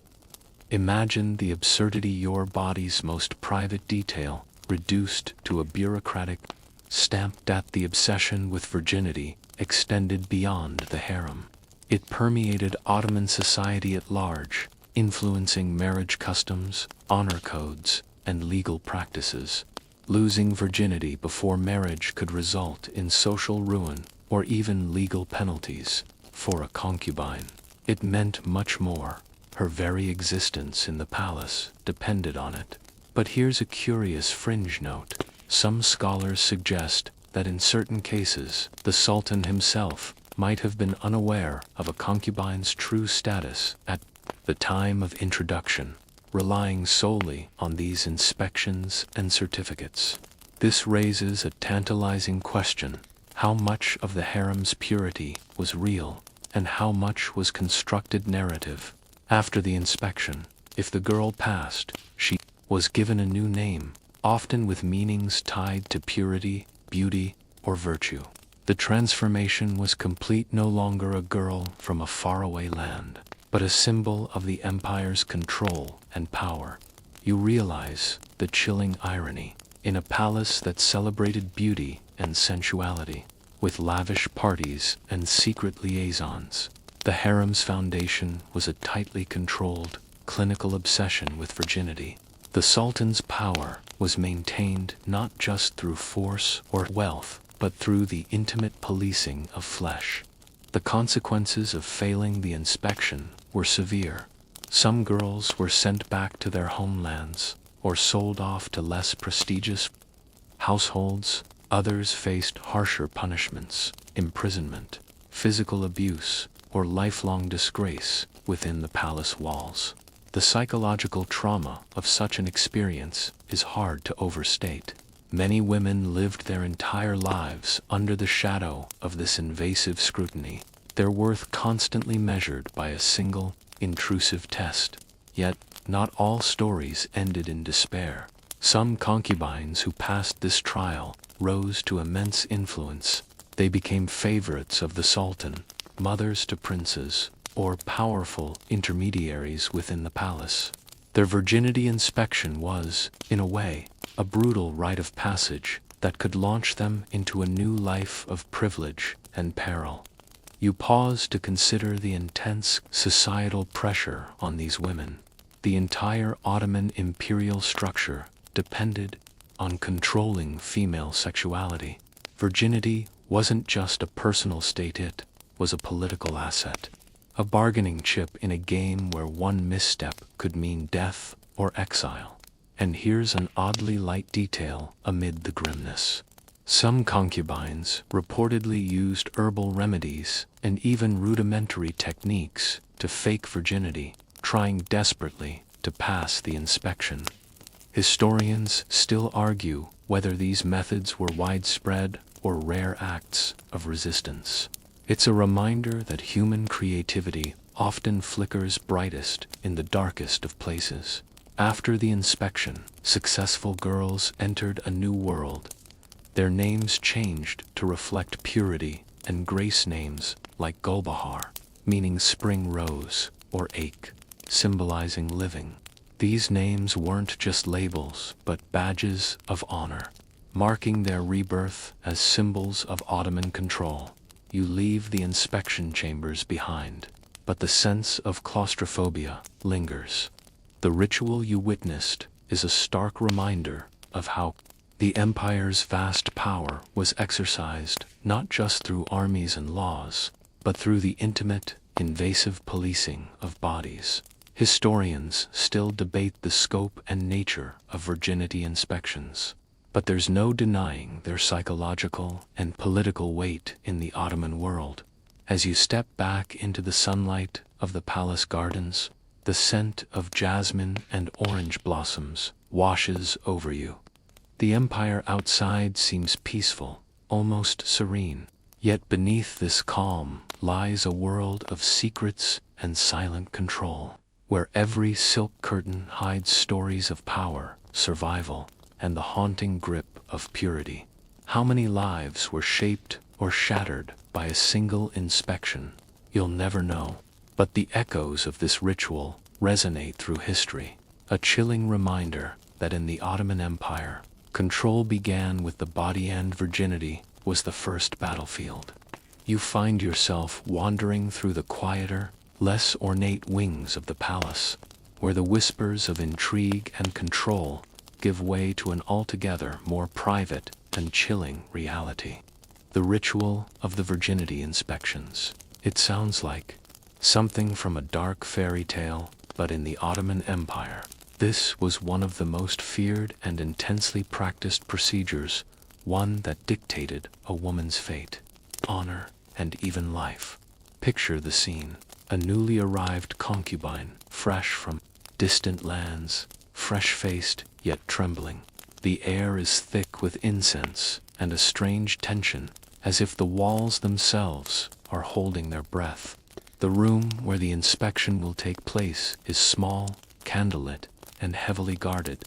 Imagine the absurdity: your body's most private detail reduced to a bureaucratic stamp. That the obsession with virginity extended beyond the harem. It permeated Ottoman society at large, influencing marriage customs, honor codes, and legal practices. Losing virginity before marriage could result in social ruin or even legal penalties. For a concubine, it meant much more. Her very existence in the palace depended on it. But here's a curious fringe note. Some scholars suggest that in certain cases, the Sultan himself might have been unaware of a concubine's true status at the time of introduction, relying solely on these inspections and certificates. This raises a tantalizing question: how much of the harem's purity was real, and how much was constructed narrative? After the inspection, if the girl passed, she was given a new name, often with meanings tied to purity, beauty, or virtue. The transformation was complete, no longer a girl from a faraway land, but a symbol of the empire's control and power. You realize the chilling irony. In a palace that celebrated beauty and sensuality, with lavish parties and secret liaisons, the harem's foundation was a tightly controlled, clinical obsession with virginity. The Sultan's power was maintained not just through force or wealth, but through the intimate policing of flesh. The consequences of failing the inspection were severe. Some girls were sent back to their homelands, or sold off to less prestigious households. Others faced harsher punishments, imprisonment, physical abuse, or lifelong disgrace within the palace walls. The psychological trauma of such an experience is hard to overstate. Many women lived their entire lives under the shadow of this invasive scrutiny, their worth constantly measured by a single, intrusive test. Yet, not all stories ended in despair. Some concubines who passed this trial rose to immense influence. They became favorites of the Sultan, mothers to princes, or powerful intermediaries within the palace. Their virginity inspection was, in a way, a brutal rite of passage that could launch them into a new life of privilege and peril. You pause to consider the intense societal pressure on these women. The entire Ottoman imperial structure depended on controlling female sexuality. Virginity wasn't just a personal state, it was a political asset, a bargaining chip in a game where one misstep could mean death or exile. And here's an oddly light detail amid the grimness. Some concubines reportedly used herbal remedies and even rudimentary techniques to fake virginity, trying desperately to pass the inspection. Historians still argue whether these methods were widespread or rare acts of resistance. It's a reminder that human creativity often flickers brightest in the darkest of places. After the inspection, successful girls entered a new world. Their names changed to reflect purity and grace, names like Gulbahar, meaning spring rose, or Ache, symbolizing living. These names weren't just labels, but badges of honor, marking their rebirth as symbols of Ottoman control. You leave the inspection chambers behind, but the sense of claustrophobia lingers. The ritual you witnessed is a stark reminder of how the empire's vast power was exercised not just through armies and laws, but through the intimate, invasive policing of bodies. Historians still debate the scope and nature of virginity inspections, but there's no denying their psychological and political weight in the Ottoman world. As you step back into the sunlight of the palace gardens, the scent of jasmine and orange blossoms washes over you. The empire outside seems peaceful, almost serene, yet beneath this calm lies a world of secrets and silent control, where every silk curtain hides stories of power, survival, and the haunting grip of purity. How many lives were shaped or shattered by a single inspection? You'll never know. But the echoes of this ritual resonate through history, a chilling reminder that in the Ottoman Empire, control began with the body and virginity was the first battlefield. You find yourself wandering through the quieter, less ornate wings of the palace, where the whispers of intrigue and control give way to an altogether more private and chilling reality. The ritual of the virginity inspections. It sounds like something from a dark fairy tale, but in the Ottoman Empire, This was one of the most feared and intensely practiced procedures, one that dictated a woman's fate, honor, and even life. Picture the scene. A newly arrived concubine, fresh from distant lands, fresh-faced yet trembling. The air is thick with incense and a strange tension, as if the walls themselves are holding their breath. The room where the inspection will take place is small, candlelit, and heavily guarded.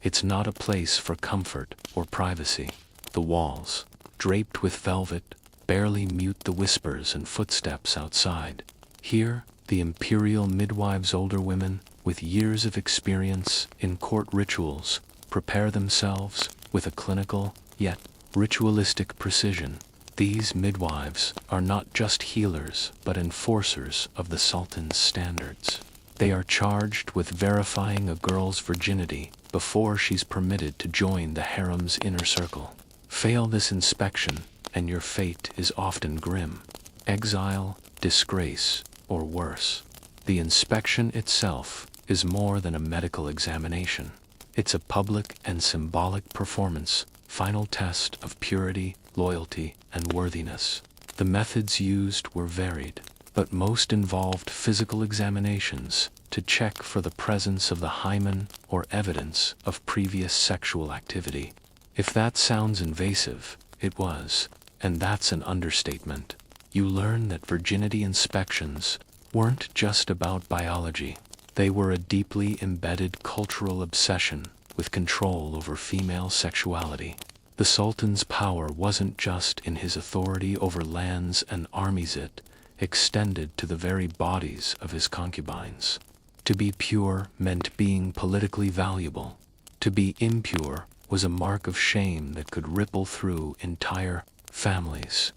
It's not a place for comfort or privacy. The walls, draped with velvet, barely mute the whispers and footsteps outside. Here, the imperial midwives, older women with years of experience in court rituals, prepare themselves with a clinical, yet ritualistic precision. These midwives are not just healers, but enforcers of the Sultan's standards. They are charged with verifying a girl's virginity before she's permitted to join the harem's inner circle. Fail this inspection, and your fate is often grim. Exile, disgrace, or worse. The inspection itself is more than a medical examination. It's a public and symbolic performance, final test of purity, loyalty, and worthiness. The methods used were varied, but most involved physical examinations to check for the presence of the hymen or evidence of previous sexual activity. If that sounds invasive, it was, and that's an understatement. You learn that virginity inspections weren't just about biology. They were a deeply embedded cultural obsession with control over female sexuality. The Sultan's power wasn't just in his authority over lands and armies, it extended to the very bodies of his concubines. To be pure meant being politically valuable. To be impure was a mark of shame that could ripple through entire families.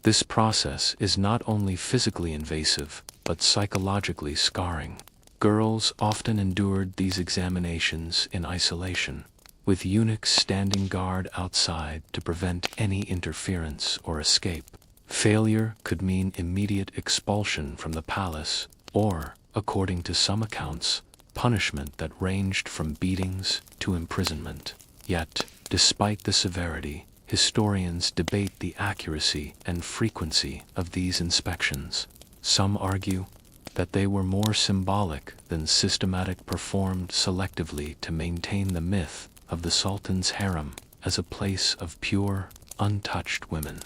This process is not only physically invasive, but psychologically scarring. Girls often endured these examinations in isolation, with eunuchs standing guard outside to prevent any interference or escape. Failure could mean immediate expulsion from the palace, or, according to some accounts, punishment that ranged from beatings to imprisonment. Yet, despite the severity, historians debate the accuracy and frequency of these inspections. Some argue that they were more symbolic than systematic, performed selectively to maintain the myth of the Sultan's harem as a place of pure, untouched women.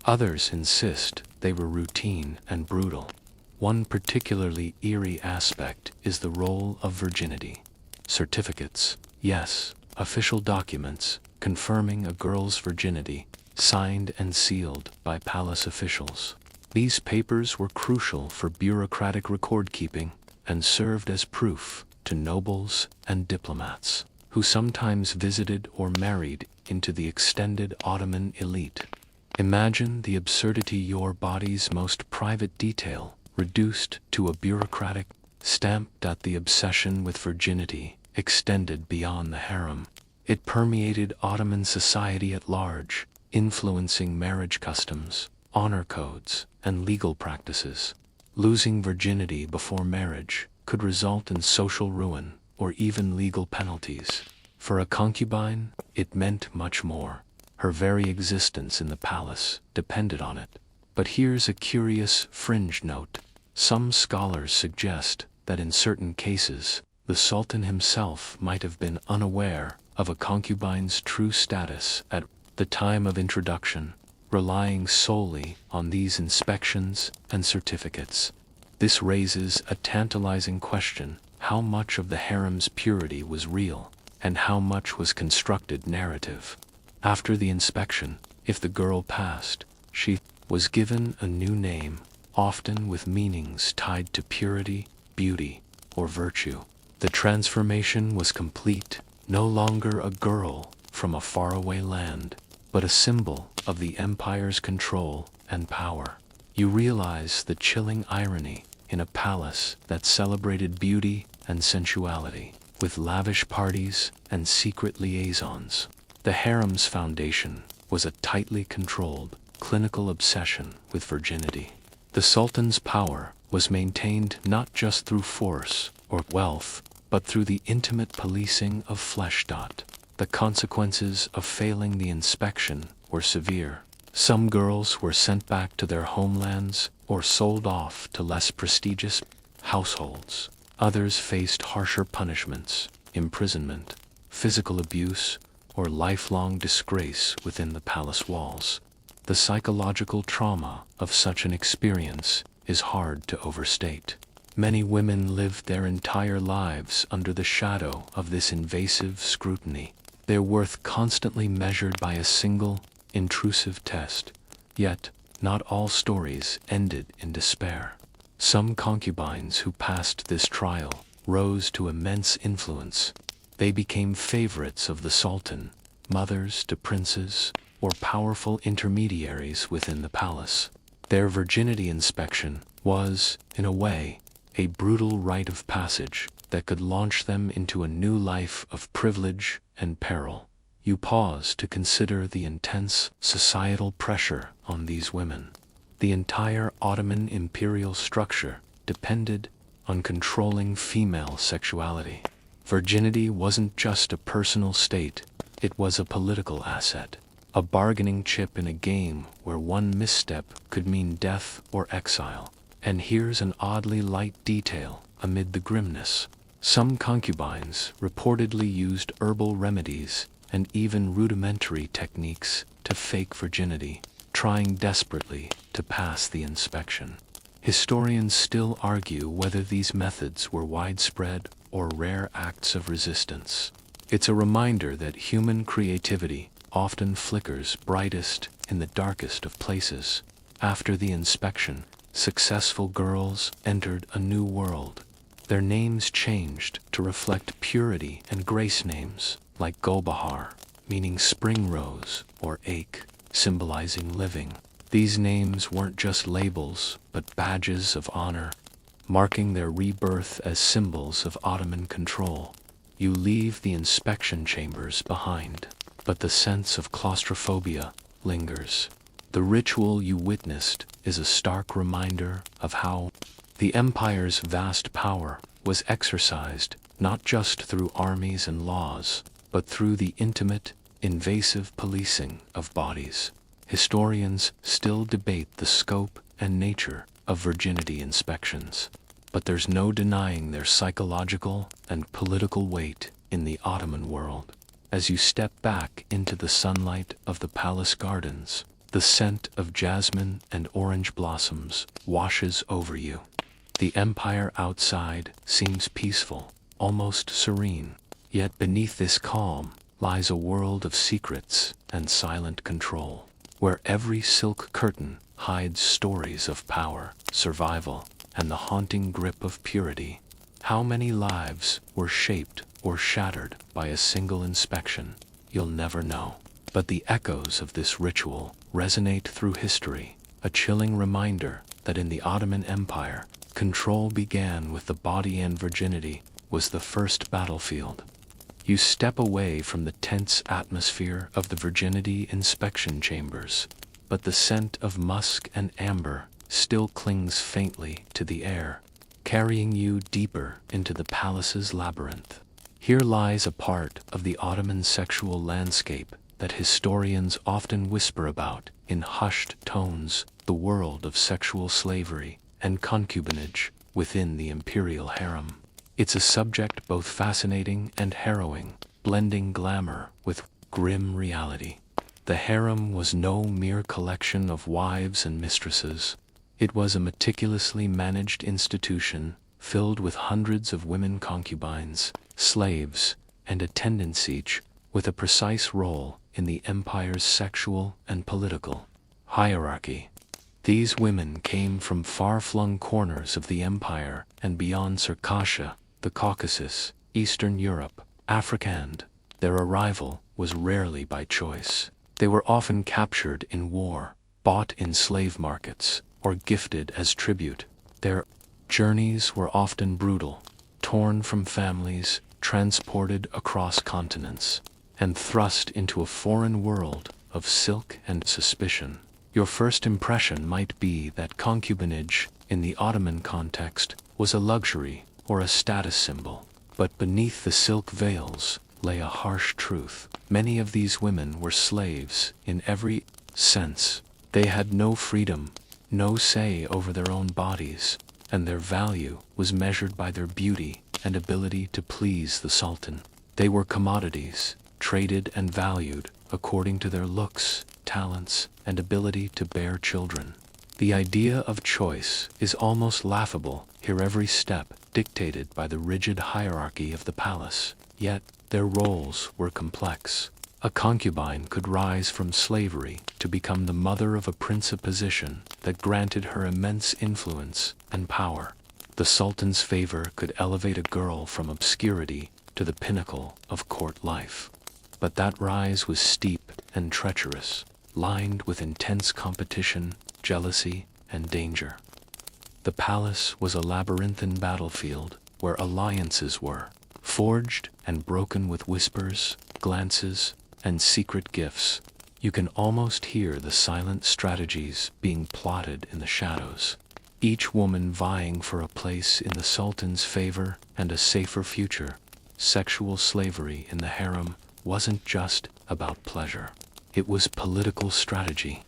Others insist they were routine and brutal. One particularly eerie aspect is the role of virginity. Certificates, yes, official documents confirming a girl's virginity, signed and sealed by palace officials. These papers were crucial for bureaucratic record-keeping and served as proof to nobles and diplomats, who sometimes visited or married into the extended Ottoman elite. Imagine the absurdity: your body's most private detail reduced to a bureaucratic stamp. The obsession with virginity extended beyond the harem. It permeated Ottoman society at large, influencing marriage customs, honor codes, and legal practices. Losing virginity before marriage could result in social ruin or even legal penalties. For a concubine, it meant much more. Her very existence in the palace depended on it. But here's a curious fringe note. Some scholars suggest that in certain cases, the Sultan himself might have been unaware of a concubine's true status at the time of introduction, relying solely on these inspections and certificates. This raises a tantalizing question: how much of the harem's purity was real, and how much was constructed narrative? After the inspection, if the girl passed, she was given a new name, often with meanings tied to purity, beauty, or virtue. The transformation was complete, no longer a girl from a faraway land, but a symbol of the empire's control and power. You realize the chilling irony in a palace that celebrated beauty and sensuality, with lavish parties and secret liaisons. The harem's foundation was a tightly controlled, clinical obsession with virginity. The Sultan's power was maintained not just through force or wealth, but through the intimate policing of flesh. The consequences of failing the inspection were severe. Some girls were sent back to their homelands or sold off to less prestigious households. Others faced harsher punishments, imprisonment, physical abuse, or lifelong disgrace within the palace walls. The psychological trauma of such an experience is hard to overstate. Many women lived their entire lives under the shadow of this invasive scrutiny, their worth constantly measured by a single, intrusive test. Yet, not all stories ended in despair. Some concubines who passed this trial rose to immense influence. They became favorites of the sultan, mothers to princes, or powerful intermediaries within the palace. Their virginity inspection was, in a way, a brutal rite of passage that could launch them into a new life of privilege and peril. You pause to consider the intense societal pressure on these women. The entire Ottoman imperial structure depended on controlling female sexuality. Virginity wasn't just a personal state, it was a political asset, a bargaining chip in a game where one misstep could mean death or exile. And here's an oddly light detail amid the grimness. Some concubines reportedly used herbal remedies and even rudimentary techniques to fake virginity, trying desperately to pass the inspection. Historians still argue whether these methods were widespread or rare acts of resistance. It's a reminder that human creativity often flickers brightest in the darkest of places. After the inspection, successful girls entered a new world. Their names changed to reflect purity and grace, names like Gulbahar, meaning spring rose, or Ache, symbolizing living. These names weren't just labels, but badges of honor, marking their rebirth as symbols of Ottoman control. You leave the inspection chambers behind, but the sense of claustrophobia lingers. The ritual you witnessed is a stark reminder of how the empire's vast power was exercised not just through armies and laws, but through the intimate, invasive policing of bodies. Historians still debate the scope and nature of virginity inspections, but there's no denying their psychological and political weight in the Ottoman world. As you step back into the sunlight of the palace gardens, the scent of jasmine and orange blossoms washes over you. The empire outside seems peaceful, almost serene, yet beneath this calm lies a world of secrets and silent control, where every silk curtain hides stories of power, survival, and the haunting grip of purity. How many lives were shaped or shattered by a single inspection? You'll never know. But the echoes of this ritual resonate through history, a chilling reminder that in the Ottoman Empire, control began with the body, and virginity was the first battlefield. You step away from the tense atmosphere of the virginity inspection chambers, but the scent of musk and amber still clings faintly to the air, carrying you deeper into the palace's labyrinth. Here lies a part of the Ottoman sexual landscape that historians often whisper about in hushed tones: the world of sexual slavery and concubinage within the imperial harem. It's a subject both fascinating and harrowing, blending glamour with grim reality. The harem was no mere collection of wives and mistresses. It was a meticulously managed institution filled with hundreds of women concubines, slaves, and attendants, each with a precise role in the empire's sexual and political hierarchy. These women came from far-flung corners of the empire and beyond: Circassia, the Caucasus, Eastern Europe, Africa, and their arrival was rarely by choice. They were often captured in war, bought in slave markets, or gifted as tribute. Their journeys were often brutal, torn from families, transported across continents, and thrust into a foreign world of silk and suspicion. Your first impression might be that concubinage, in the Ottoman context, was a luxury or a status symbol. But beneath the silk veils lay a harsh truth. Many of these women were slaves in every sense. They had no freedom, no say over their own bodies, and their value was measured by their beauty and ability to please the Sultan. They were commodities, traded and valued according to their looks, talents, and ability to bear children. The idea of choice is almost laughable here, every step dictated by the rigid hierarchy of the palace. Yet, their roles were complex. A concubine could rise from slavery to become the mother of a prince, a position that granted her immense influence and power. The Sultan's favor could elevate a girl from obscurity to the pinnacle of court life. But that rise was steep and treacherous, lined with intense competition, jealousy, and danger. The palace was a labyrinthine battlefield where alliances were forged and broken with whispers, glances, and secret gifts. You can almost hear the silent strategies being plotted in the shadows, each woman vying for a place in the Sultan's favor and a safer future. Sexual slavery in the harem wasn't just about pleasure. It was political strategy.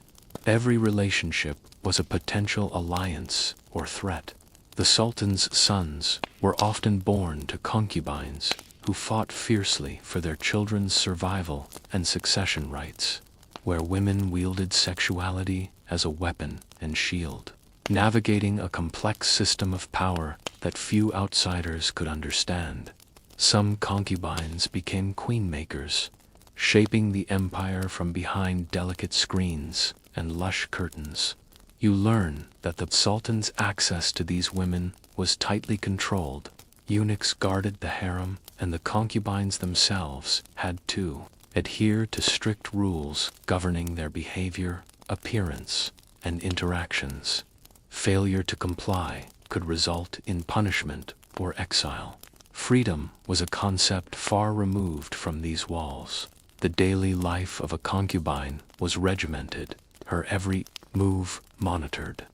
Every relationship was a potential alliance or threat. The Sultan's sons were often born to concubines who fought fiercely for their children's survival and succession rights, where women wielded sexuality as a weapon and shield, navigating a complex system of power that few outsiders could understand. Some concubines became queenmakers, shaping the empire from behind delicate screens and lush curtains. You learn that the Sultan's access to these women was tightly controlled. Eunuchs guarded the harem, and the concubines themselves had to adhere to strict rules governing their behavior, appearance, and interactions. Failure to comply could result in punishment or exile. Freedom was a concept far removed from these walls. The daily life of a concubine was regimented, her every move monitored.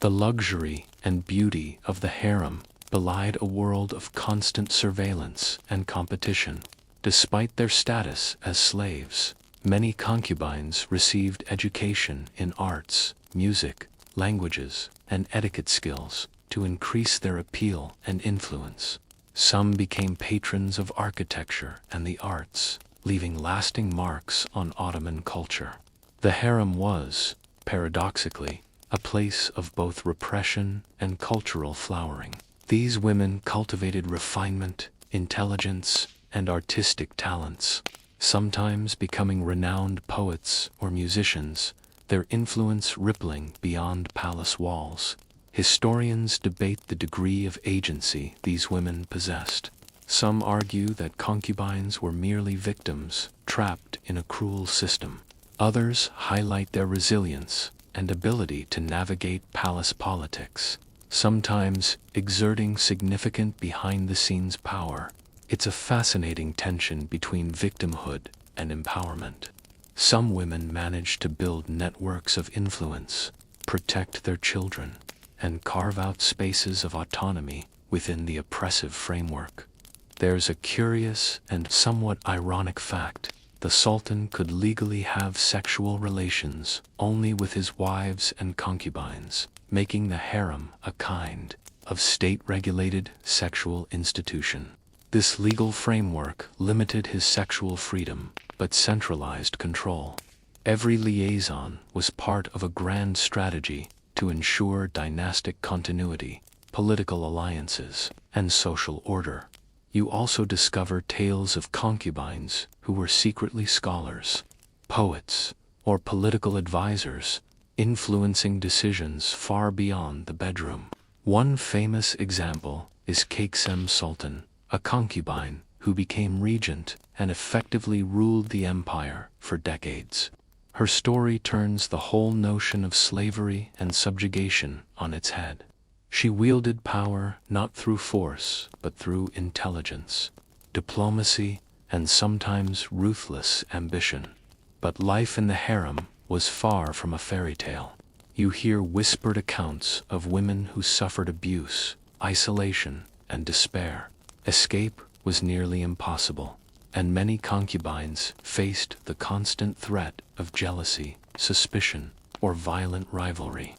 The luxury and beauty of the harem belied a world of constant surveillance and competition. Despite their status as slaves, many concubines received education in arts, music, languages, and etiquette skills to increase their appeal and influence. Some became patrons of architecture and the arts, leaving lasting marks on Ottoman culture. The harem was, paradoxically, a place of both repression and cultural flowering. These women cultivated refinement, intelligence, and artistic talents, sometimes becoming renowned poets or musicians, their influence rippling beyond palace walls. Historians debate the degree of agency these women possessed. Some argue that concubines were merely victims trapped in a cruel system. Others highlight their resilience and ability to navigate palace politics, sometimes exerting significant behind-the-scenes power. It's a fascinating tension between victimhood and empowerment. Some women manage to build networks of influence, protect their children, and carve out spaces of autonomy within the oppressive framework. There's a curious and somewhat ironic fact. The Sultan could legally have sexual relations only with his wives and concubines, making the harem a kind of state-regulated sexual institution. This legal framework limited his sexual freedom, but centralized control. Every liaison was part of a grand strategy to ensure dynastic continuity, political alliances, and social order. You also discover tales of concubines who were secretly scholars, poets, or political advisors, influencing decisions far beyond the bedroom. One famous example is Kaiksem Sultan, a concubine who became regent and effectively ruled the empire for decades. Her story turns the whole notion of slavery and subjugation on its head. She wielded power not through force, but through intelligence, diplomacy, and sometimes ruthless ambition. But life in the harem was far from a fairy tale. You hear whispered accounts of women who suffered abuse, isolation, and despair. Escape was nearly impossible, and many concubines faced the constant threat of jealousy, suspicion, or violent rivalry.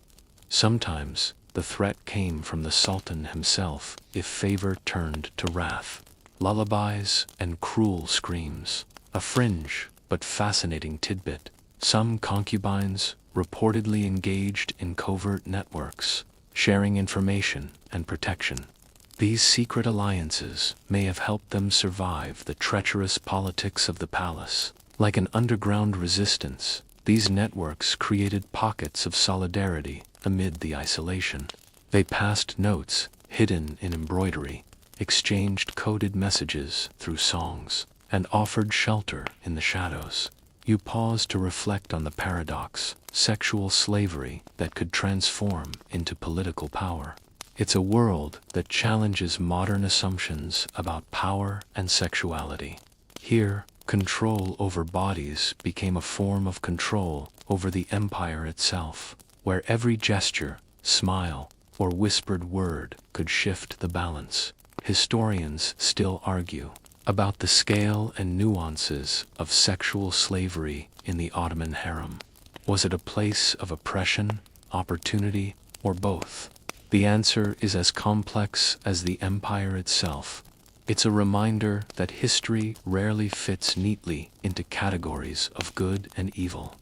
Sometimes, the threat came from the Sultan himself if favor turned to wrath. Lullabies and cruel screams. A fringe, but fascinating tidbit. Some concubines reportedly engaged in covert networks, sharing information and protection. These secret alliances may have helped them survive the treacherous politics of the palace. Like an underground resistance, these networks created pockets of solidarity amid the isolation. They passed notes hidden in embroidery, exchanged coded messages through songs, and offered shelter in the shadows. You pause to reflect on the paradox, sexual slavery that could transform into political power. It's a world that challenges modern assumptions about power and sexuality. Here, control over bodies became a form of control over the empire itself, where every gesture, smile, or whispered word could shift the balance. Historians still argue about the scale and nuances of sexual slavery in the Ottoman harem. Was it a place of oppression, opportunity, or both? The answer is as complex as the empire itself. It's a reminder that history rarely fits neatly into categories of good and evil.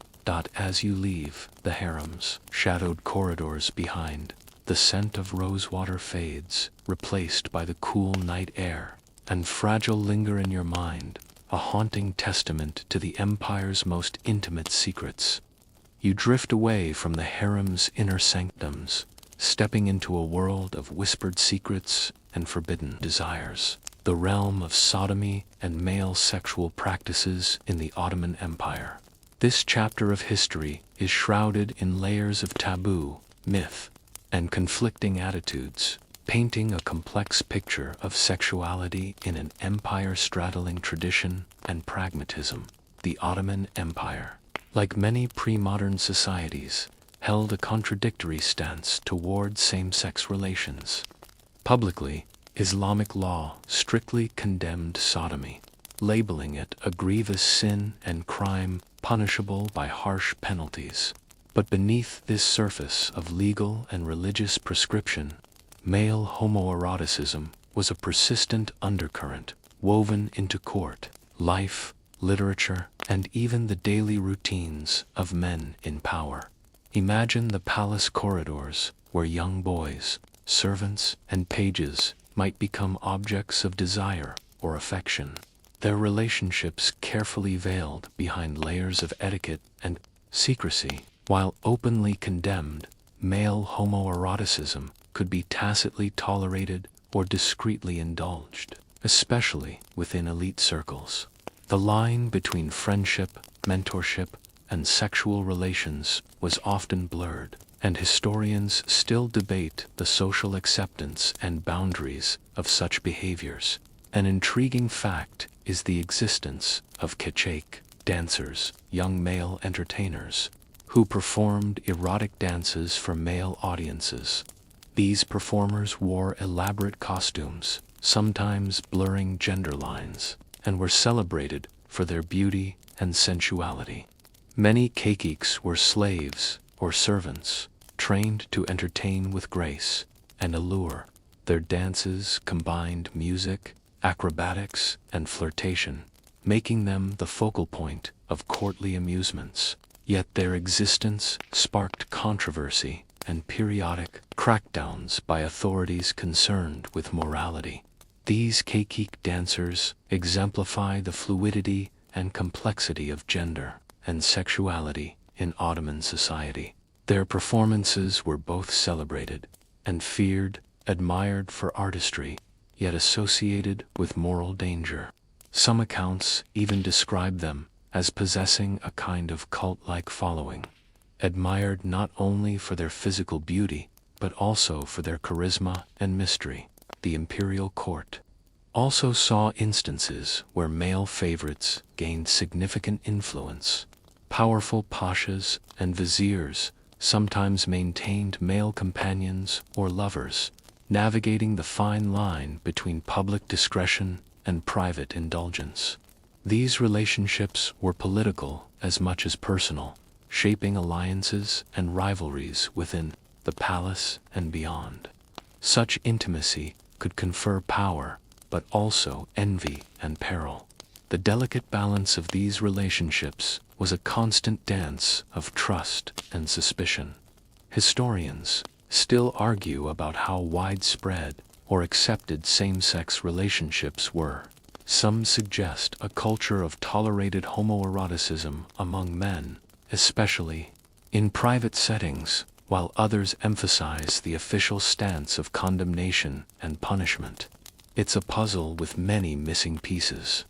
As you leave the harem's shadowed corridors behind, the scent of rosewater fades, replaced by the cool night air, and fragile linger in your mind, a haunting testament to the empire's most intimate secrets. You drift away from the harem's inner sanctums, stepping into a world of whispered secrets and forbidden desires, the realm of sodomy and male sexual practices in the Ottoman Empire. This chapter of history is shrouded in layers of taboo, myth, and conflicting attitudes, painting a complex picture of sexuality in an empire-straddling tradition and pragmatism. The Ottoman Empire, like many pre-modern societies, held a contradictory stance toward same-sex relations. Publicly, Islamic law strictly condemned sodomy, labeling it a grievous sin and crime punishable by harsh penalties. But beneath this surface of legal and religious prescription, male homoeroticism was a persistent undercurrent woven into court, life, literature, and even the daily routines of men in power. Imagine the palace corridors where young boys, servants, and pages might become objects of desire or affection, their relationships carefully veiled behind layers of etiquette and secrecy. While openly condemned, male homoeroticism could be tacitly tolerated or discreetly indulged, especially within elite circles. The line between friendship, mentorship, and sexual relations was often blurred, and historians still debate the social acceptance and boundaries of such behaviors. An intriguing fact is the existence of kecheik dancers, young male entertainers, who performed erotic dances for male audiences. These performers wore elaborate costumes, sometimes blurring gender lines, and were celebrated for their beauty and sensuality. Many kekeks were slaves or servants, trained to entertain with grace and allure. Their dances combined music, acrobatics, and flirtation, making them the focal point of courtly amusements. Yet their existence sparked controversy and periodic crackdowns by authorities concerned with morality. These kekek dancers exemplify the fluidity and complexity of gender and sexuality in Ottoman society. Their performances were both celebrated and feared, admired for artistry, yet associated with moral danger. Some accounts even describe them as possessing a kind of cult-like following, admired not only for their physical beauty, but also for their charisma and mystery. The imperial court also saw instances where male favorites gained significant influence. Powerful pashas and viziers sometimes maintained male companions or lovers, navigating the fine line between public discretion and private indulgence. These relationships were political as much as personal, shaping alliances and rivalries within the palace and beyond. Such intimacy could confer power, but also envy and peril. The delicate balance of these relationships was a constant dance of trust and suspicion. Historians still argue about how widespread or accepted same-sex relationships were. Some suggest a culture of tolerated homoeroticism among men, especially in private settings, while others emphasize the official stance of condemnation and punishment. It's a puzzle with many missing pieces.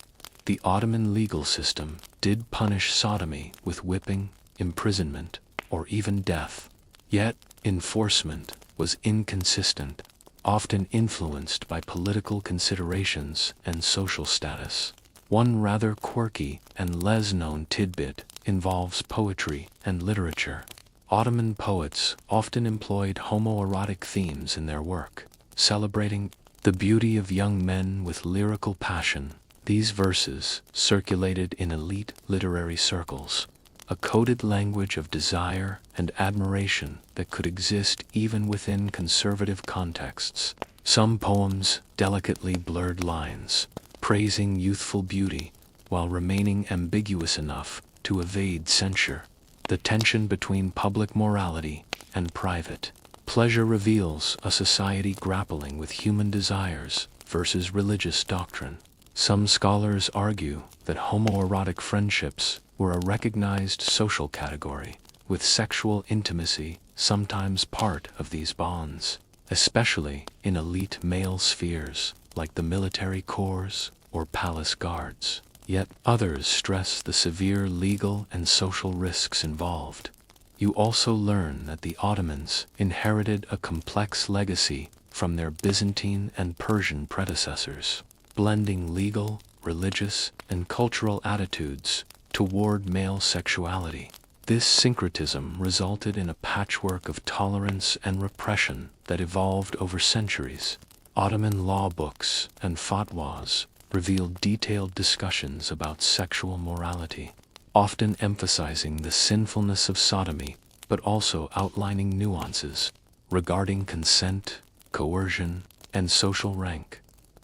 The Ottoman legal system did punish sodomy with whipping, imprisonment, or even death. Yet, enforcement was inconsistent, often influenced by political considerations and social status. One rather quirky and less-known tidbit involves poetry and literature. Ottoman poets often employed homoerotic themes in their work, celebrating the beauty of young men with lyrical passion. These verses circulated in elite literary circles, a coded language of desire and admiration that could exist even within conservative contexts. Some poems delicately blurred lines, praising youthful beauty while remaining ambiguous enough to evade censure. The tension between public morality and private pleasure reveals a society grappling with human desires versus religious doctrine. Some scholars argue that homoerotic friendships were a recognized social category, with sexual intimacy sometimes part of these bonds, especially in elite male spheres like the military corps or palace guards. Yet others stress the severe legal and social risks involved. You also learn that the Ottomans inherited a complex legacy from their Byzantine and Persian predecessors, blending legal, religious, and cultural attitudes toward male sexuality. This syncretism resulted in a patchwork of tolerance and repression that evolved over centuries. Ottoman law books and fatwas revealed detailed discussions about sexual morality, often emphasizing the sinfulness of sodomy, but also outlining nuances regarding consent, coercion, and social rank.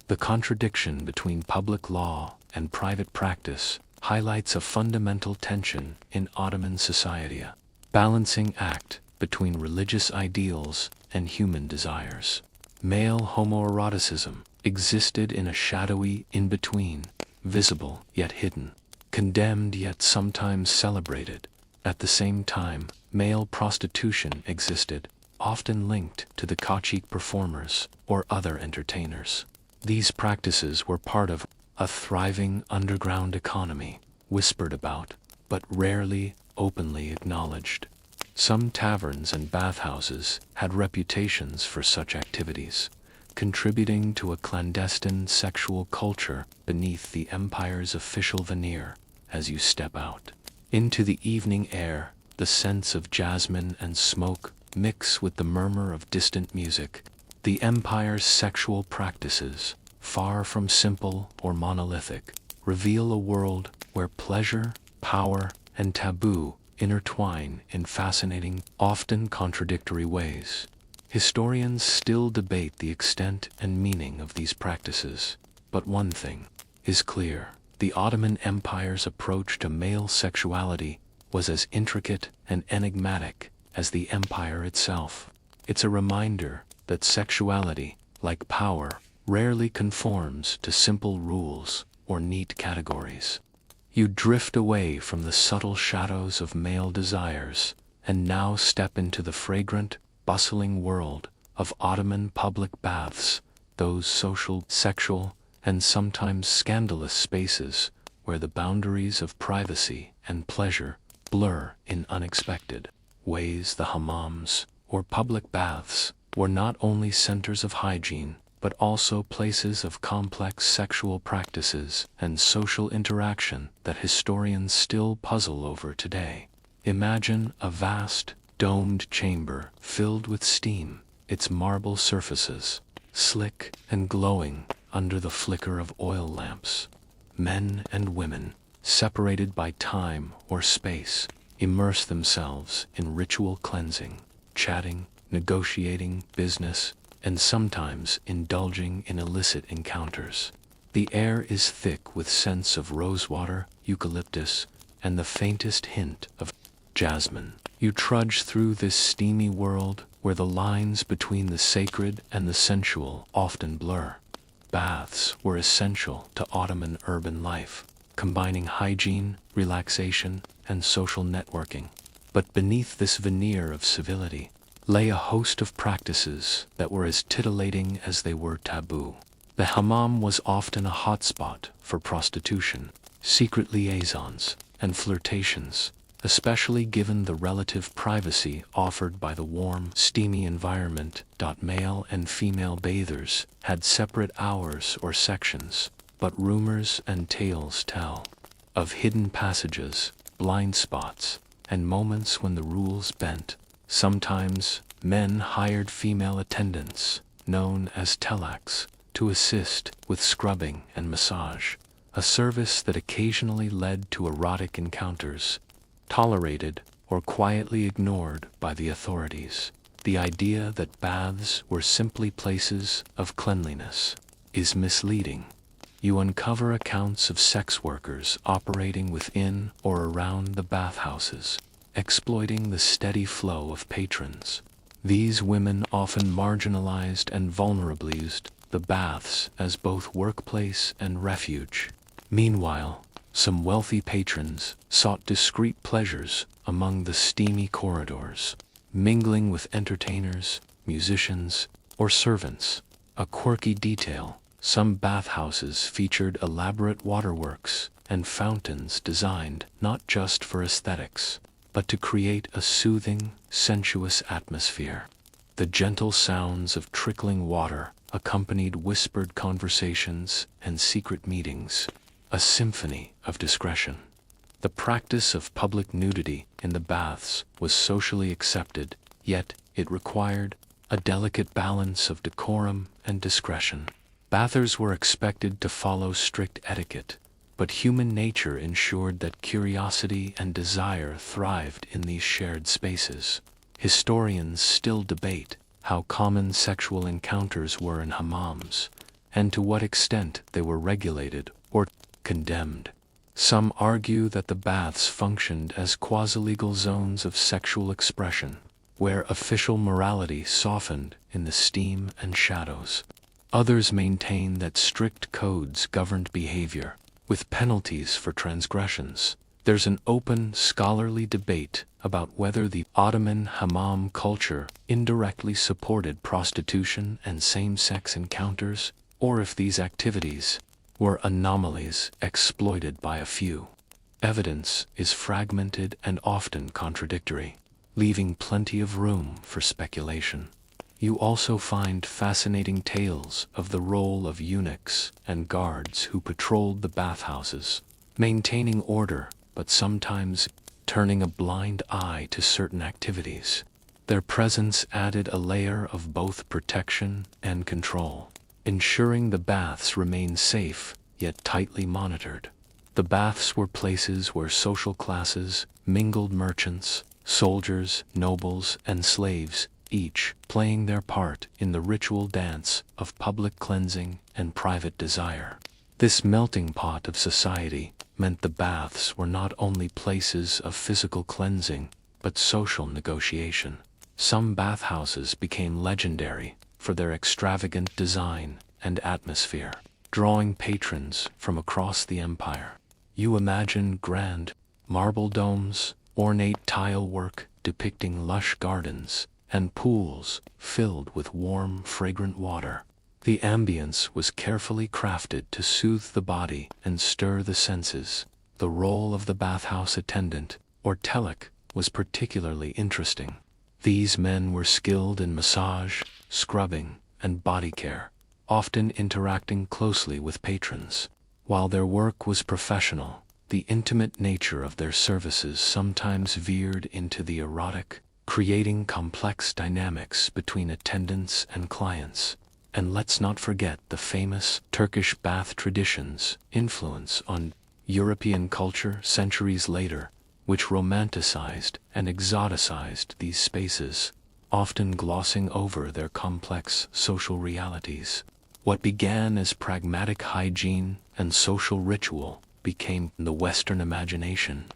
The contradiction between public law and private practice highlights a fundamental tension in Ottoman society, a balancing act between religious ideals and human desires. Male homoeroticism existed in a shadowy in-between, visible yet hidden, condemned yet sometimes celebrated. At the same time, male prostitution existed, often linked to the kachik performers or other entertainers. These practices were part of a thriving underground economy, whispered about, but rarely openly acknowledged. Some taverns and bathhouses had reputations for such activities, contributing to a clandestine sexual culture beneath the empire's official veneer. As you step out into the evening air, the scents of jasmine and smoke mix with the murmur of distant music. The empire's sexual practices, far from simple or monolithic, reveal a world where pleasure, power, and taboo intertwine in fascinating, often contradictory ways. Historians still debate the extent and meaning of these practices, but one thing is clear: the Ottoman Empire's approach to male sexuality was as intricate and enigmatic as the empire itself. It's a reminder that sexuality, like power, rarely conforms to simple rules or neat categories. You drift away from the subtle shadows of male desires and now step into the fragrant, bustling world of Ottoman public baths, those social, sexual, and sometimes scandalous spaces where the boundaries of privacy and pleasure blur in unexpected ways. The hammams, or public baths, were not only centers of hygiene, but also places of complex sexual practices and social interaction that historians still puzzle over today. Imagine a vast, domed chamber filled with steam, its marble surfaces slick and glowing under the flicker of oil lamps. Men and women, separated by time or space, immerse themselves in ritual cleansing, chatting, negotiating business, and sometimes indulging in illicit encounters. The air is thick with scents of rosewater, eucalyptus, and the faintest hint of jasmine. You trudge through this steamy world where the lines between the sacred and the sensual often blur. Baths were essential to Ottoman urban life, combining hygiene, relaxation, and social networking. But beneath this veneer of civility lay a host of practices that were as titillating as they were taboo. The hammam was often a hotspot for prostitution, secret liaisons, and flirtations, especially given the relative privacy offered by the warm, steamy environment. Male and female bathers had separate hours or sections, but rumors and tales tell of hidden passages, blind spots, and moments when the rules bent. Sometimes, men hired female attendants, known as telaks, to assist with scrubbing and massage, a service that occasionally led to erotic encounters, tolerated or quietly ignored by the authorities. The idea that baths were simply places of cleanliness is misleading. You uncover accounts of sex workers operating within or around the bathhouses, exploiting the steady flow of patrons. These women often marginalized and vulnerably used the baths as both workplace and refuge. Meanwhile, some wealthy patrons sought discreet pleasures among the steamy corridors, mingling with entertainers, musicians, or servants. A quirky detail: some bathhouses featured elaborate waterworks and fountains designed not just for aesthetics, but to create a soothing, sensuous atmosphere. The gentle sounds of trickling water accompanied whispered conversations and secret meetings, a symphony of discretion. The practice of public nudity in the baths was socially accepted, yet it required a delicate balance of decorum and discretion. Bathers were expected to follow strict etiquette, but human nature ensured that curiosity and desire thrived in these shared spaces. Historians still debate how common sexual encounters were in hammams, and to what extent they were regulated or condemned. Some argue that the baths functioned as quasi-legal zones of sexual expression, where official morality softened in the steam and shadows. Others maintain that strict codes governed behavior, with penalties for transgressions. There's an open, scholarly debate about whether the Ottoman hammam culture indirectly supported prostitution and same-sex encounters, or if these activities were anomalies exploited by a few. Evidence is fragmented and often contradictory, leaving plenty of room for speculation. You also find fascinating tales of the role of eunuchs and guards who patrolled the bathhouses, maintaining order but sometimes turning a blind eye to certain activities. Their presence added a layer of both protection and control, ensuring the baths remained safe yet tightly monitored. The baths were places where social classes mingled: merchants, soldiers, nobles, and slaves, each playing their part in the ritual dance of public cleansing and private desire. This melting pot of society meant the baths were not only places of physical cleansing, but social negotiation. Some bathhouses became legendary for their extravagant design and atmosphere, drawing patrons from across the empire. You imagine grand marble domes, ornate tile work depicting lush gardens, and pools filled with warm, fragrant water. The ambience was carefully crafted to soothe the body and stir the senses. The role of the bathhouse attendant, or telek, was particularly interesting. These men were skilled in massage, scrubbing, and body care, often interacting closely with patrons. While their work was professional, the intimate nature of their services sometimes veered into the erotic, creating complex dynamics between attendants and clients. And let's not forget the famous Turkish bath tradition's influence on European culture centuries later, which romanticized and exoticized these spaces, often glossing over their complex social realities. What began as pragmatic hygiene and social ritual became the Western imagination,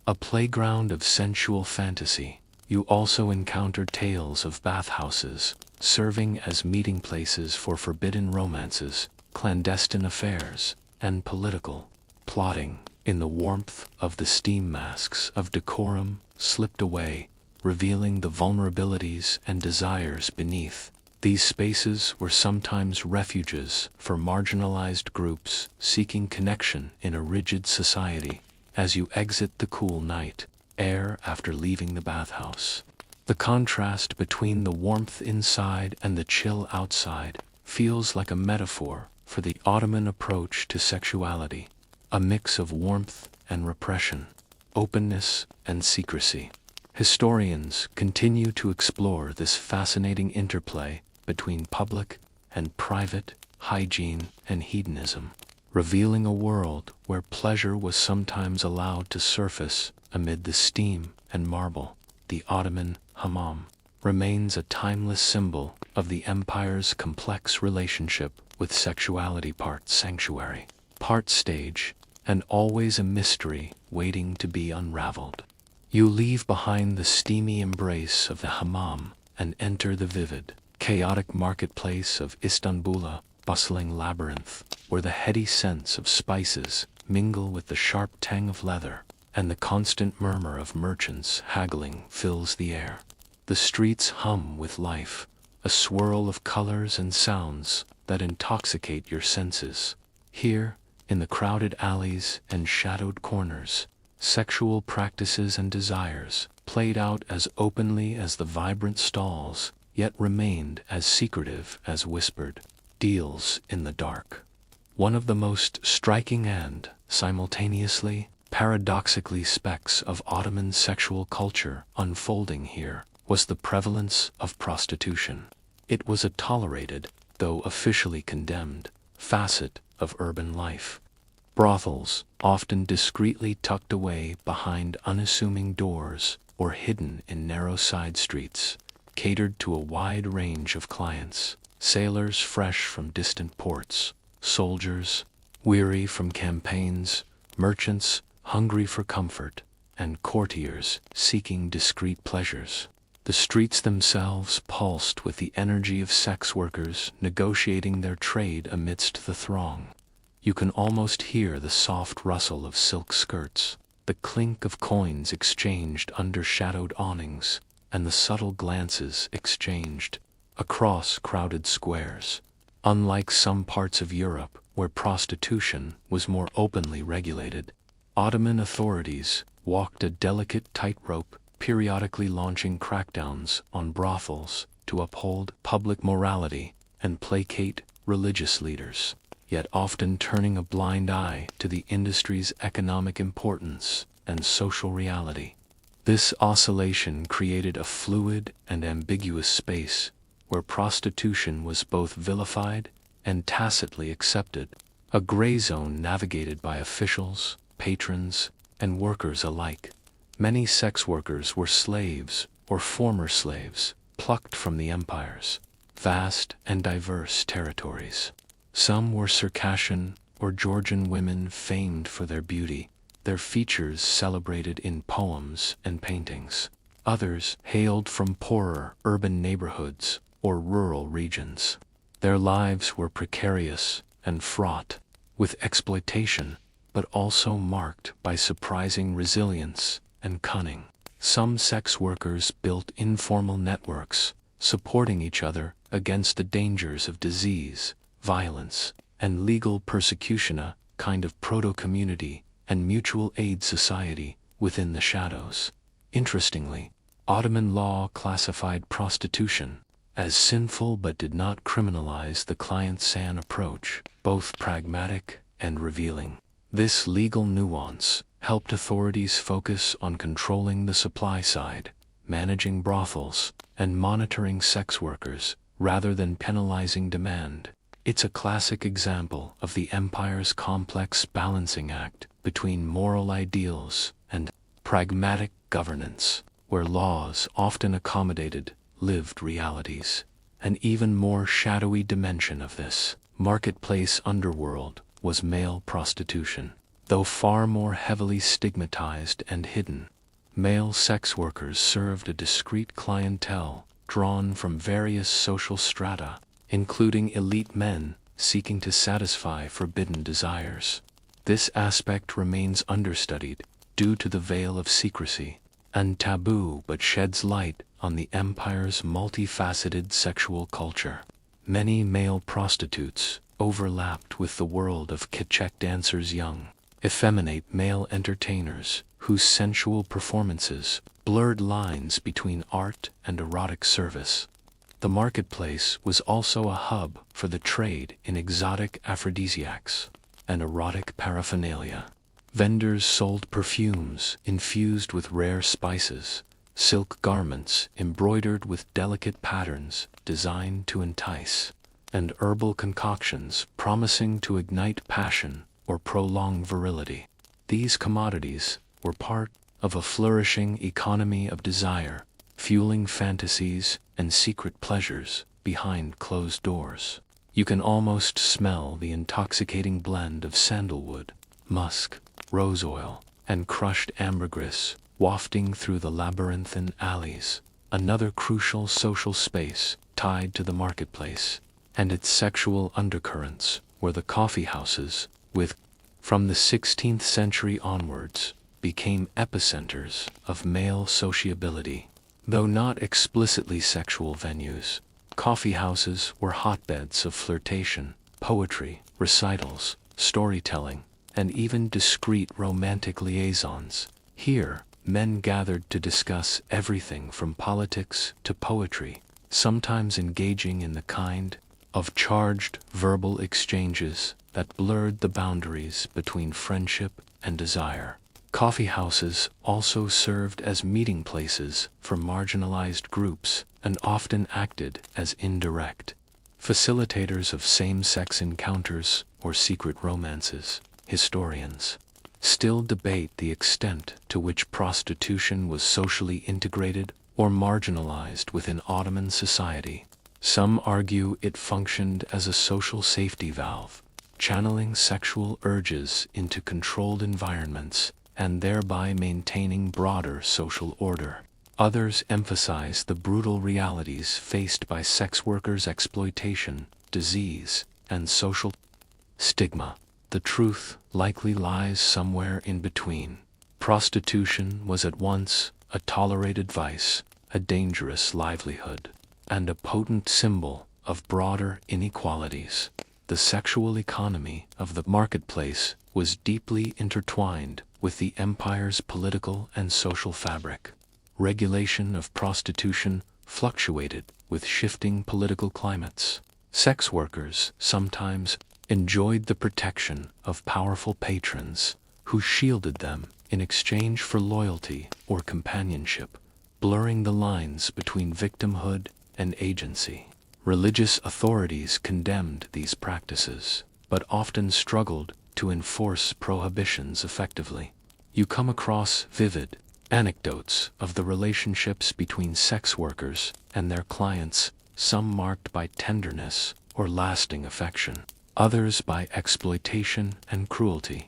a playground of sensual fantasy. You also encounter tales of bathhouses, serving as meeting places for forbidden romances, clandestine affairs, and political plotting. In the warmth of the steam masks of decorum slipped away, revealing the vulnerabilities and desires beneath. These spaces were sometimes refuges for marginalized groups seeking connection in a rigid society. As you exit the cool night air after leaving the bathhouse, the contrast between the warmth inside and the chill outside feels like a metaphor for the Ottoman approach to sexuality, a mix of warmth and repression, openness and secrecy. Historians continue to explore this fascinating interplay between public and private hygiene and hedonism, revealing a world where pleasure was sometimes allowed to surface amid the steam and marble. The Ottoman hammam remains a timeless symbol of the empire's complex relationship with sexuality, part sanctuary, part stage, and always a mystery waiting to be unraveled. You leave behind the steamy embrace of the hammam and enter the vivid, chaotic marketplace of Istanbul, a bustling labyrinth where the heady scents of spices mingle with the sharp tang of leather, and the constant murmur of merchants haggling fills the air. The streets hum with life, a swirl of colors and sounds that intoxicate your senses. Here, in the crowded alleys and shadowed corners, sexual practices and desires played out as openly as the vibrant stalls, yet remained as secretive as whispered deals in the dark. One of the most striking and, simultaneously, paradoxically specks of Ottoman sexual culture unfolding here was the prevalence of prostitution. It was a tolerated, though officially condemned, facet of urban life. Brothels, often discreetly tucked away behind unassuming doors or hidden in narrow side streets, catered to a wide range of clients: sailors fresh from distant ports, soldiers weary from campaigns, merchants hungry for comfort, and courtiers seeking discreet pleasures. The streets themselves pulsed with the energy of sex workers negotiating their trade amidst the throng. You can almost hear the soft rustle of silk skirts, the clink of coins exchanged under shadowed awnings, and the subtle glances exchanged across crowded squares. Unlike some parts of Europe where prostitution was more openly regulated, Ottoman authorities walked a delicate tightrope, periodically launching crackdowns on brothels to uphold public morality and placate religious leaders, yet often turning a blind eye to the industry's economic importance and social reality. This oscillation created a fluid and ambiguous space where prostitution was both vilified and tacitly accepted, a gray zone navigated by officials, patrons, and workers alike. Many sex workers were slaves or former slaves, plucked from the empire's vast and diverse territories. Some were Circassian or Georgian women famed for their beauty, their features celebrated in poems and paintings. Others hailed from poorer urban neighborhoods or rural regions. Their lives were precarious and fraught with exploitation, but also marked by surprising resilience and cunning. Some sex workers built informal networks, supporting each other against the dangers of disease, violence, and legal persecution, a kind of proto-community and mutual aid society within the shadows. Interestingly, Ottoman law classified prostitution as sinful but did not criminalize the client-san approach, both pragmatic and revealing. This legal nuance helped authorities focus on controlling the supply side, managing brothels, and monitoring sex workers, rather than penalizing demand. It's a classic example of the empire's complex balancing act between moral ideals and pragmatic governance, where laws often accommodated lived realities. An even more shadowy dimension of this marketplace underworld was male prostitution. Though far more heavily stigmatized and hidden, male sex workers served a discrete clientele drawn from various social strata, including elite men seeking to satisfy forbidden desires. This aspect remains understudied due to the veil of secrecy and taboo, but sheds light on the empire's multifaceted sexual culture. Many male prostitutes overlapped with the world of kitschek dancers, young, effeminate male entertainers whose sensual performances blurred lines between art and erotic service. The marketplace was also a hub for the trade in exotic aphrodisiacs and erotic paraphernalia. Vendors sold perfumes infused with rare spices, silk garments embroidered with delicate patterns designed to entice, and herbal concoctions promising to ignite passion or prolong virility. These commodities were part of a flourishing economy of desire, fueling fantasies and secret pleasures behind closed doors. You can almost smell the intoxicating blend of sandalwood, musk, rose oil, and crushed ambergris wafting through the labyrinthine alleys. Another crucial social space tied to the marketplace and its sexual undercurrents were the coffee houses, which, from the 16th century onwards, became epicenters of male sociability. Though not explicitly sexual venues, coffee houses were hotbeds of flirtation, poetry, recitals, storytelling, and even discreet romantic liaisons. Here, men gathered to discuss everything from politics to poetry, sometimes engaging in the kind of charged verbal exchanges that blurred the boundaries between friendship and desire. Coffee houses also served as meeting places for marginalized groups and often acted as indirect facilitators of same-sex encounters or secret romances. Historians still debate the extent to which prostitution was socially integrated or marginalized within Ottoman society. Some argue it functioned as a social safety valve, channeling sexual urges into controlled environments and thereby maintaining broader social order. Others emphasize the brutal realities faced by sex workers' exploitation, disease, and social stigma. The truth likely lies somewhere in between. Prostitution was at once a tolerated vice, a dangerous livelihood, and a potent symbol of broader inequalities. The sexual economy of the marketplace was deeply intertwined with the empire's political and social fabric. Regulation of prostitution fluctuated with shifting political climates. Sex workers sometimes enjoyed the protection of powerful patrons who shielded them in exchange for loyalty or companionship, blurring the lines between victimhood and agency. Religious authorities condemned these practices, but often struggled to enforce prohibitions effectively. You come across vivid anecdotes of the relationships between sex workers and their clients, some marked by tenderness or lasting affection, others by exploitation and cruelty.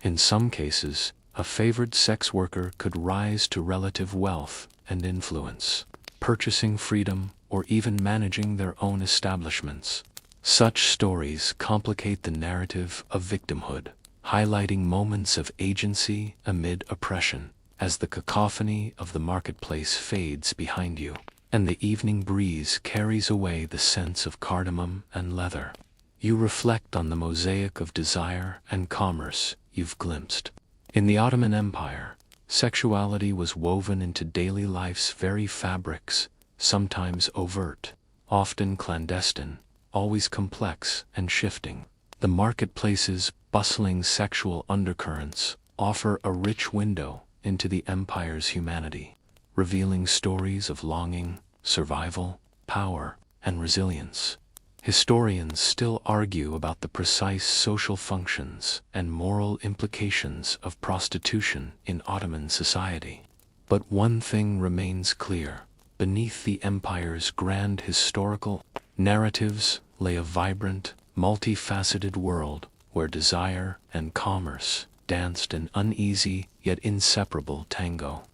In some cases, a favored sex worker could rise to relative wealth and influence, purchasing freedom or even managing their own establishments. Such stories complicate the narrative of victimhood, highlighting moments of agency amid oppression. As the cacophony of the marketplace fades behind you, and the evening breeze carries away the scents of cardamom and leather, you reflect on the mosaic of desire and commerce you've glimpsed. In the Ottoman Empire, sexuality was woven into daily life's very fabrics, sometimes overt, often clandestine, always complex and shifting. The marketplace's bustling sexual undercurrents offer a rich window into the empire's humanity, revealing stories of longing, survival, power, and resilience. Historians still argue about the precise social functions and moral implications of prostitution in Ottoman society. But one thing remains clear: beneath the empire's grand historical narratives lay a vibrant, multifaceted world where desire and commerce danced an uneasy yet inseparable tango.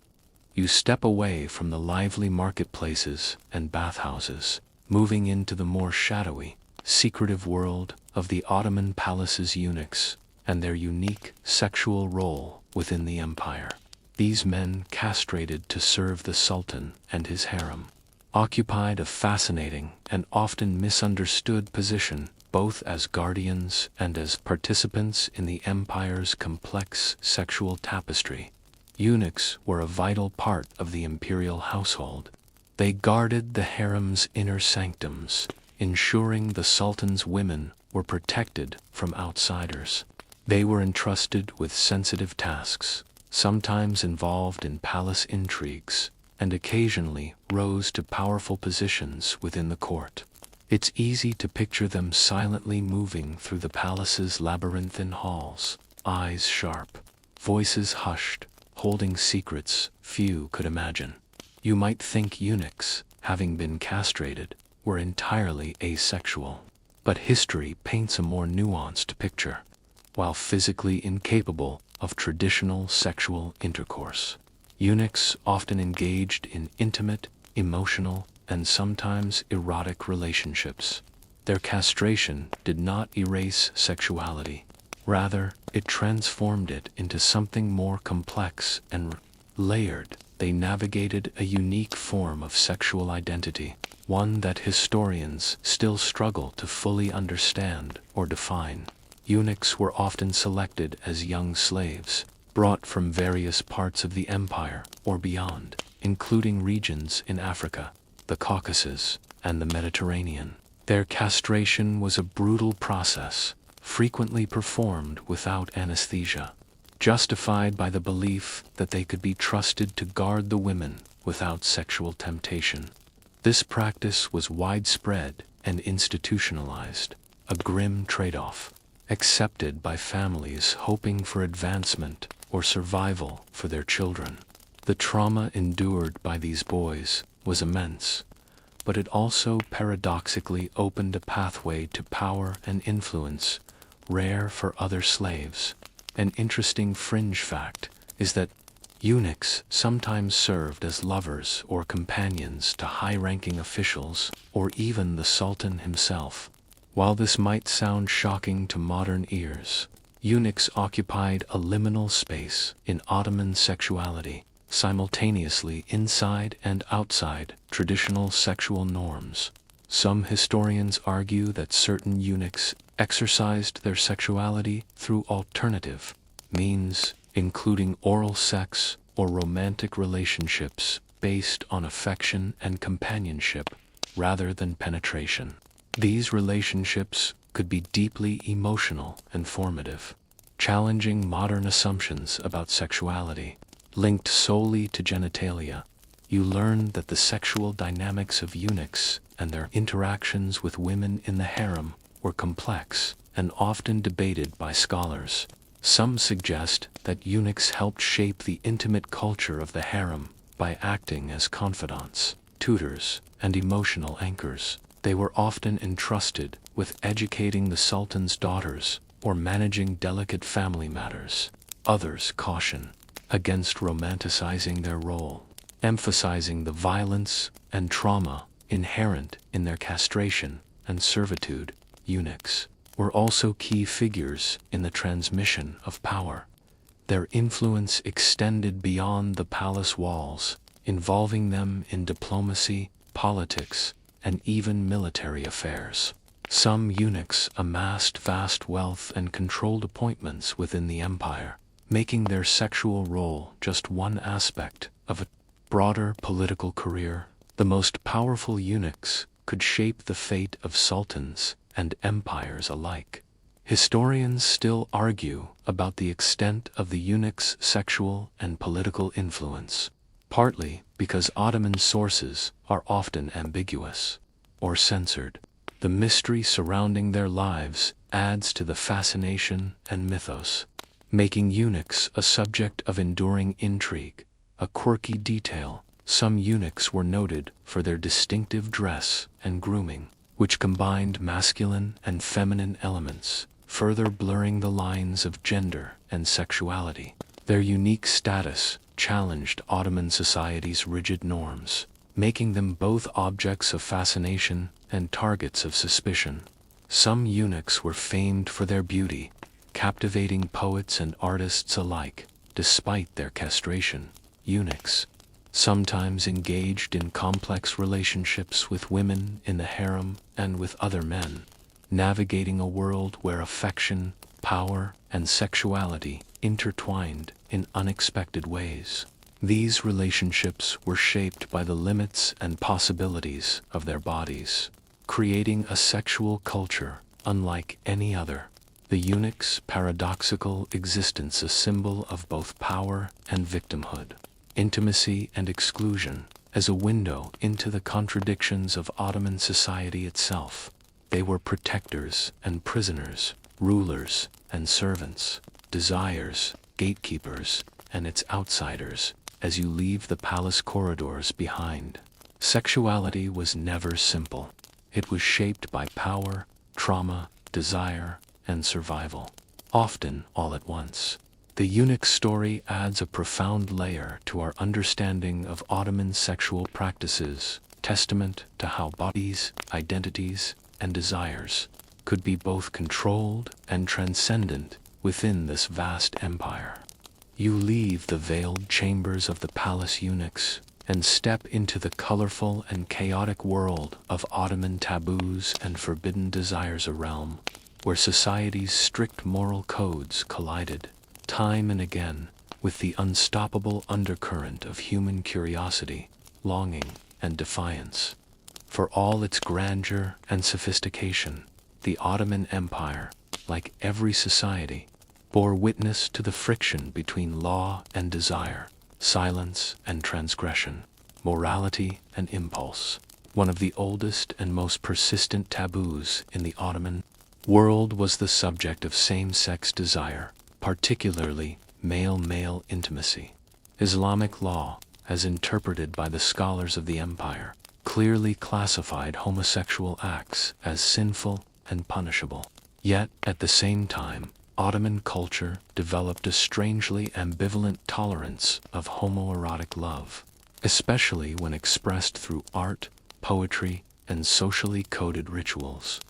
You step away from the lively marketplaces and bathhouses, moving into the more shadowy, secretive world of the Ottoman palace's eunuchs and their unique sexual role within the empire. These men, castrated to serve the Sultan and his harem, occupied a fascinating and often misunderstood position, both as guardians and as participants in the empire's complex sexual tapestry. Eunuchs were a vital part of the imperial household. They guarded the harem's inner sanctums, ensuring the Sultan's women were protected from outsiders. They were entrusted with sensitive tasks, sometimes involved in palace intrigues, and occasionally rose to powerful positions within the court. It's easy to picture them silently moving through the palace's labyrinthine halls, eyes sharp, voices hushed, holding secrets few could imagine. You might think eunuchs, having been castrated, were entirely asexual. But history paints a more nuanced picture. While physically incapable of traditional sexual intercourse, eunuchs often engaged in intimate, emotional, and sometimes erotic relationships. Their castration did not erase sexuality. Rather, it transformed it into something more complex and layered. They navigated a unique form of sexual identity, one that historians still struggle to fully understand or define. Eunuchs were often selected as young slaves, brought from various parts of the empire or beyond, including regions in Africa, the Caucasus, and the Mediterranean. Their castration was a brutal process, frequently performed without anesthesia, justified by the belief that they could be trusted to guard the women without sexual temptation. This practice was widespread and institutionalized, a grim trade-off, accepted by families hoping for advancement or survival for their children. The trauma endured by these boys was immense, but it also paradoxically opened a pathway to power and influence rare for other slaves. An interesting fringe fact is that eunuchs sometimes served as lovers or companions to high-ranking officials or even the Sultan himself. While this might sound shocking to modern ears, eunuchs occupied a liminal space in Ottoman sexuality, simultaneously inside and outside traditional sexual norms. Some historians argue that certain eunuchs exercised their sexuality through alternative means, including oral sex or romantic relationships based on affection and companionship rather than penetration. These relationships could be deeply emotional and formative, challenging modern assumptions about sexuality. Linked solely to genitalia, you learn that the sexual dynamics of eunuchs and their interactions with women in the harem were complex and often debated by scholars. Some suggest that eunuchs helped shape the intimate culture of the harem by acting as confidants, tutors, and emotional anchors. They were often entrusted with educating the Sultan's daughters or managing delicate family matters. Others caution against romanticizing their role, emphasizing the violence and trauma inherent in their castration and servitude. Eunuchs were also key figures in the transmission of power. Their influence extended beyond the palace walls, involving them in diplomacy, politics, and even military affairs. Some eunuchs amassed vast wealth and controlled appointments within the empire, making their sexual role just one aspect of a broader political career. The most powerful eunuchs could shape the fate of sultans and empires alike. Historians still argue about the extent of the eunuchs' sexual and political influence, partly because Ottoman sources are often ambiguous, or censored. The mystery surrounding their lives adds to the fascination and mythos, making eunuchs a subject of enduring intrigue. A quirky detail: some eunuchs were noted for their distinctive dress and grooming, which combined masculine and feminine elements, further blurring the lines of gender and sexuality. Their unique status challenged Ottoman society's rigid norms, making them both objects of fascination and targets of suspicion. Some eunuchs were famed for their beauty, captivating poets and artists alike. Despite their castration, eunuchs sometimes engaged in complex relationships with women in the harem and with other men, navigating a world where affection, power, and sexuality intertwined in unexpected ways. These relationships were shaped by the limits and possibilities of their bodies, creating a sexual culture unlike any other. The eunuch's paradoxical existence, a symbol of both power and victimhood, intimacy and exclusion, as a window into the contradictions of Ottoman society itself. They were protectors and prisoners, rulers and servants, desires, gatekeepers, and its outsiders, as you leave the palace corridors behind. Sexuality was never simple. It was shaped by power, trauma, desire, and survival, often all at once. The eunuch's story adds a profound layer to our understanding of Ottoman sexual practices, testament to how bodies, identities, and desires could be both controlled and transcendent within this vast empire. You leave the veiled chambers of the palace eunuchs and step into the colorful and chaotic world of Ottoman taboos and forbidden desires, a realm where society's strict moral codes collided time and again with the unstoppable undercurrent of human curiosity, longing, and defiance. For all its grandeur and sophistication, the Ottoman Empire, like every society, bore witness to the friction between law and desire, silence and transgression, morality and impulse. One of the oldest and most persistent taboos in the Ottoman world was the subject of same-sex desire, particularly male-male intimacy. Islamic law, as interpreted by the scholars of the empire, clearly classified homosexual acts as sinful and punishable. Yet, at the same time, Ottoman culture developed a strangely ambivalent tolerance of homoerotic love, especially when expressed through art, poetry, and socially coded rituals.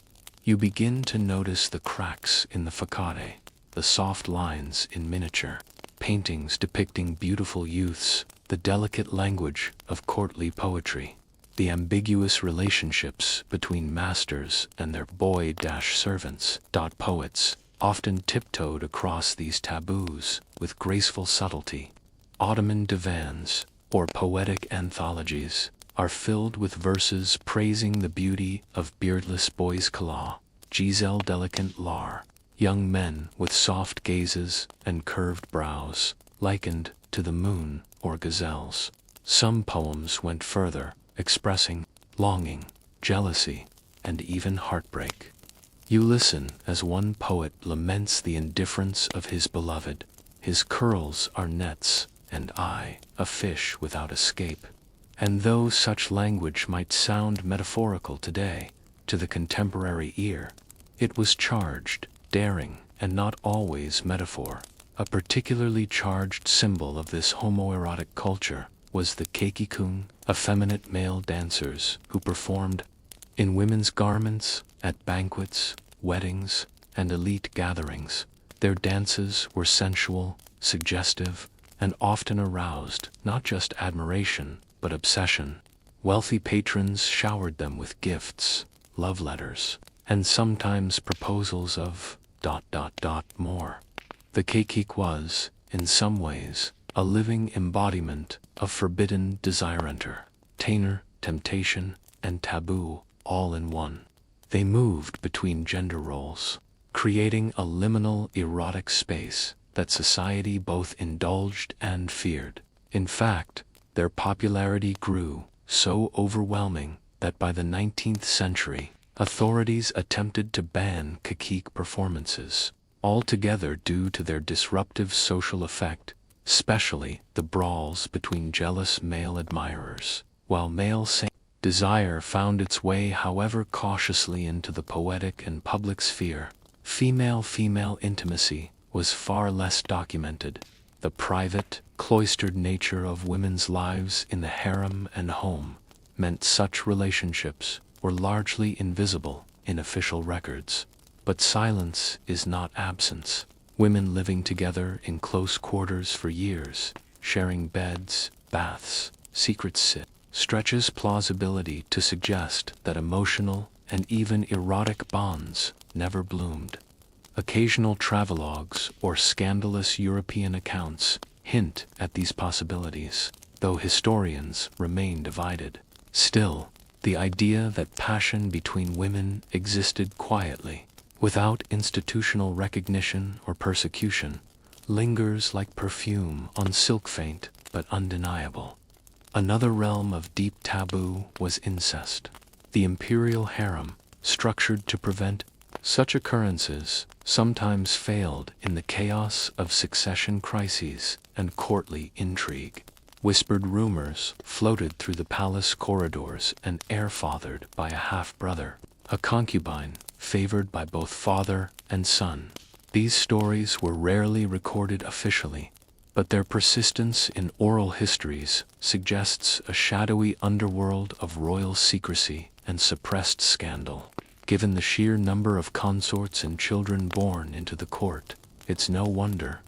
You begin to notice the cracks in the facade, the soft lines in miniature paintings depicting beautiful youths, the delicate language of courtly poetry, the ambiguous relationships between masters and their boy-servants. Poets often tiptoed across these taboos with graceful subtlety. Ottoman divans, or poetic anthologies, are filled with verses praising the beauty of beardless boys, Giselle delicate lar, young men with soft gazes and curved brows, likened to the moon or gazelles. Some poems went further, expressing longing, jealousy, and even heartbreak. You listen as one poet laments the indifference of his beloved. His curls are nets, and I, a fish without escape. And though such language might sound metaphorical today, to the contemporary ear, it was charged, daring, and not always metaphor. A particularly charged symbol of this homoerotic culture was the keikikung, effeminate male dancers who performed in women's garments at banquets, weddings, and elite gatherings. Their dances were sensual, suggestive, and often aroused not just admiration, but obsession. Wealthy patrons showered them with gifts, love letters, and sometimes proposals of ... more. The keikik was, in some ways, a living embodiment of forbidden desire, entertainer, temptation, and taboo, all in one. They moved between gender roles, creating a liminal erotic space that society both indulged and feared. In fact, their popularity grew so overwhelming that by the 19th century, authorities attempted to ban cacique performances, altogether due to their disruptive social effect, especially the brawls between jealous male admirers, while male desire found its way however cautiously into the poetic and public sphere. Female-female intimacy was far less documented. The private, cloistered nature of women's lives in the harem and home meant such relationships were largely invisible in official records. But silence is not absence. Women living together in close quarters for years, sharing beds, baths, secret stretches plausibility to suggest that emotional and even erotic bonds never bloomed. Occasional travelogues or scandalous European accounts hint at these possibilities, though historians remain divided. Still, the idea that passion between women existed quietly, without institutional recognition or persecution, lingers like perfume on silk, faint but undeniable. Another realm of deep taboo was incest. The imperial harem, structured to prevent such occurrences, sometimes failed in the chaos of succession crises and courtly intrigue. Whispered rumors floated through the palace corridors and air-fathered by a half-brother, a concubine favored by both father and son. These stories were rarely recorded officially, but their persistence in oral histories suggests a shadowy underworld of royal secrecy and suppressed scandal. Given the sheer number of consorts and children born into the court, it's no wonder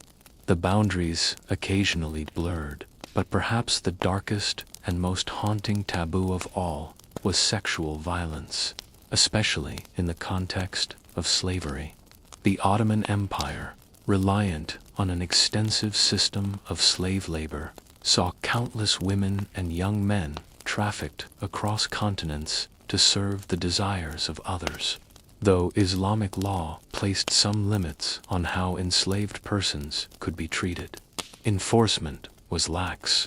the boundaries occasionally blurred. But perhaps the darkest and most haunting taboo of all was sexual violence, especially in the context of slavery. The Ottoman Empire, reliant on an extensive system of slave labor, saw countless women and young men trafficked across continents to serve the desires of others. Though Islamic law placed some limits on how enslaved persons could be treated, enforcement was lax.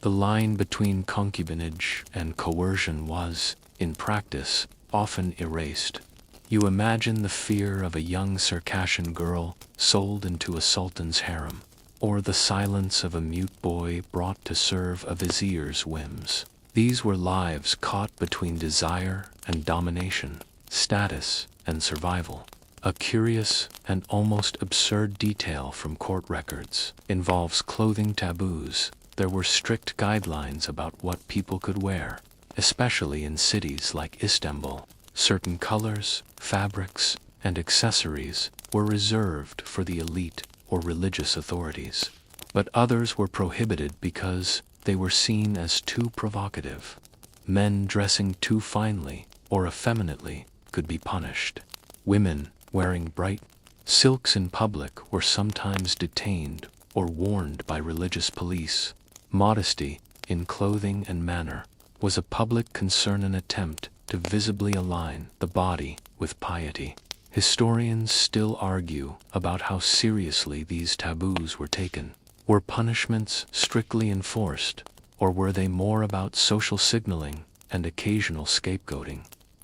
The line between concubinage and coercion was, in practice, often erased. You imagine the fear of a young Circassian girl sold into a sultan's harem, or the silence of a mute boy brought to serve a vizier's whims. These were lives caught between desire and domination, status and survival. A curious and almost absurd detail from court records involves clothing taboos. There were strict guidelines about what people could wear, especially in cities like Istanbul. Certain colors, fabrics, and accessories were reserved for the elite or religious authorities, but others were prohibited because they were seen as too provocative. Men dressing too finely or effeminately could be punished. Women wearing bright silks in public were sometimes detained or warned by religious police. Modesty, in clothing and manner, was a public concern, an attempt to visibly align the body with piety. Historians still argue about how seriously these taboos were taken. Were punishments strictly enforced, or were they more about social signaling and occasional scapegoating?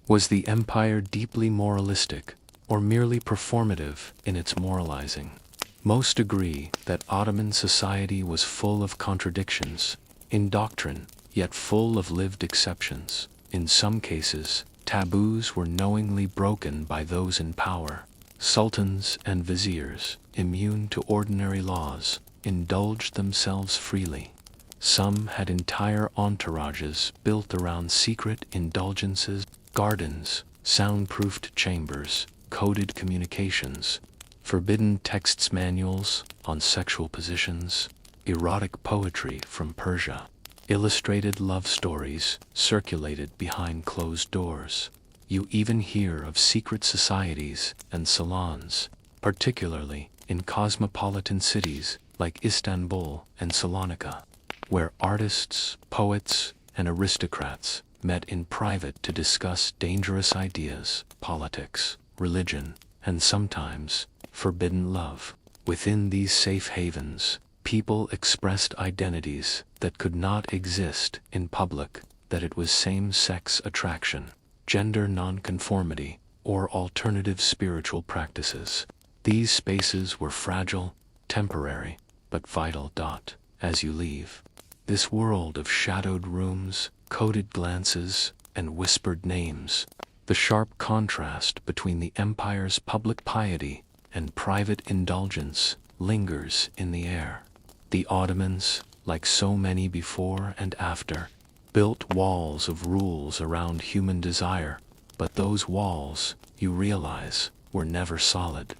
Was the empire deeply moralistic, or merely performative in its moralizing? Most agree that Ottoman society was full of contradictions in doctrine, yet full of lived exceptions. In some cases, taboos were knowingly broken by those in power. Sultans and viziers, immune to ordinary laws, indulged themselves freely. Some had entire entourages built around secret indulgences, gardens, soundproofed chambers, coded communications, forbidden texts, manuals on sexual positions, erotic poetry from Persia, illustrated love stories circulated behind closed doors. You even hear of secret societies and salons, particularly in cosmopolitan cities like Istanbul and Salonika, where artists, poets, and aristocrats met in private to discuss dangerous ideas, politics, religion, and sometimes forbidden love. Within these safe havens, people expressed identities that could not exist in public. that it was same-sex attraction, gender nonconformity, or alternative spiritual practices. These spaces were fragile, temporary, but vital. As you leave this world of shadowed rooms, coded glances, and whispered names, the sharp contrast between the empire's public piety and private indulgence lingers in the air. The Ottomans, like so many before and after, built walls of rules around human desire, but those walls, you realize, were never solid.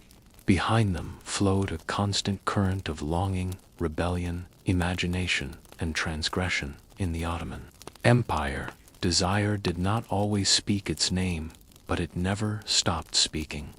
Behind them flowed a constant current of longing, rebellion, imagination, and transgression. In the Ottoman Empire, desire did not always speak its name, but it never stopped speaking.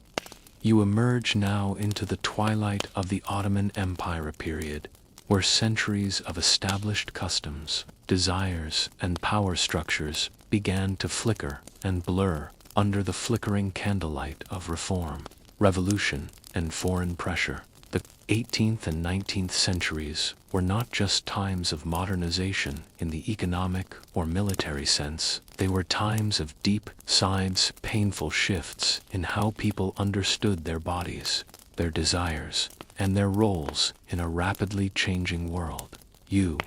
You emerge now into the twilight of the Ottoman Empire period, where centuries of established customs, desires, and power structures began to flicker and blur under the flickering candlelight of reform, revolution, and foreign pressure. The 18th and 19th centuries were not just times of modernization in the economic or military sense. They were times of deep, sides, painful shifts in how people understood their bodies, their desires, and their roles in a rapidly changing world. You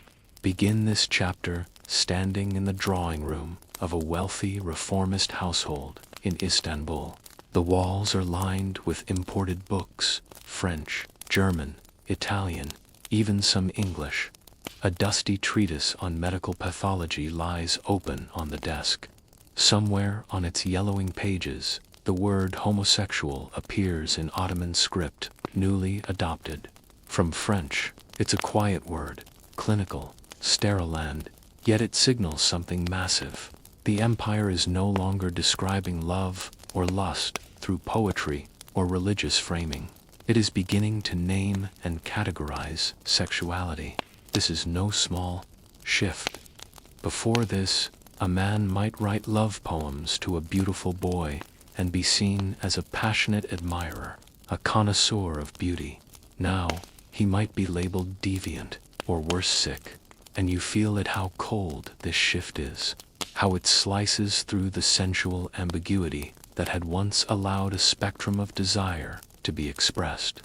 begin this chapter standing in the drawing room of a wealthy reformist household in Istanbul. The walls are lined with imported books, French, German, Italian, even some English. A dusty treatise on medical pathology lies open on the desk. Somewhere on its yellowing pages, the word homosexual appears in Ottoman script, newly adopted. From French, it's a quiet word, clinical, sterile, and yet it signals something massive. The empire is no longer describing love or lust through poetry or religious framing. It is beginning to name and categorize sexuality. This is no small shift. Before this, a man might write love poems to a beautiful boy and be seen as a passionate admirer, a connoisseur of beauty. Now, he might be labeled deviant, or worse, sick. And you feel it how cold this shift is, how it slices through the sensual ambiguity that had once allowed a spectrum of desire to be expressed,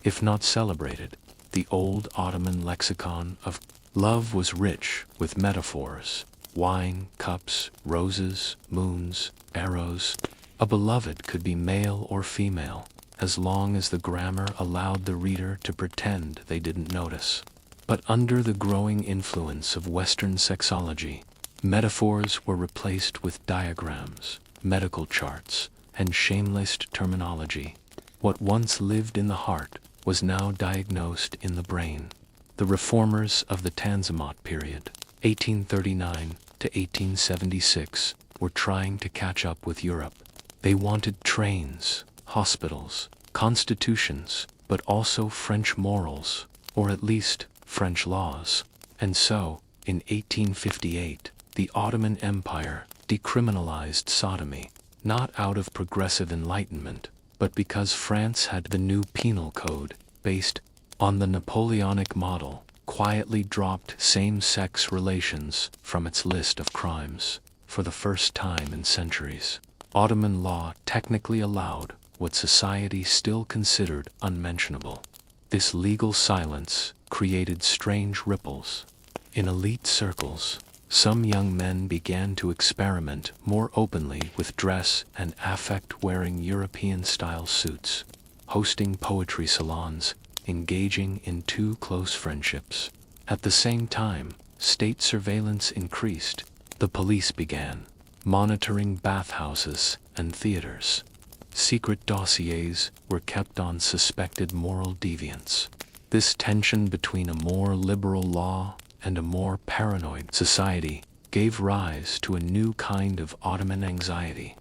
if not celebrated. The old Ottoman lexicon of love was rich with metaphors, wine, cups, roses, moons, arrows. A beloved could be male or female, as long as the grammar allowed the reader to pretend they didn't notice. But under the growing influence of Western sexology, metaphors were replaced with diagrams, medical charts, and shameless terminology. What once lived in the heart was now diagnosed in the brain. The reformers of the Tanzimat period, 1839 to 1876, were trying to catch up with Europe. They wanted trains, hospitals, constitutions, but also French morals, or at least French laws. And so, in 1858, the Ottoman Empire decriminalized sodomy, not out of progressive enlightenment, but because France had the new penal code, based on the Napoleonic model, quietly dropped same-sex relations from its list of crimes. For the first time in centuries, Ottoman law technically allowed what society still considered unmentionable. This legal silence created strange ripples. In elite circles, some young men began to experiment more openly with dress and affect, wearing European-style suits, hosting poetry salons, engaging in too close friendships. At the same time, state surveillance increased. The police began monitoring bathhouses and theaters. Secret dossiers were kept on suspected moral deviants. This tension between a more liberal law and a more paranoid society gave rise to a new kind of Ottoman anxiety,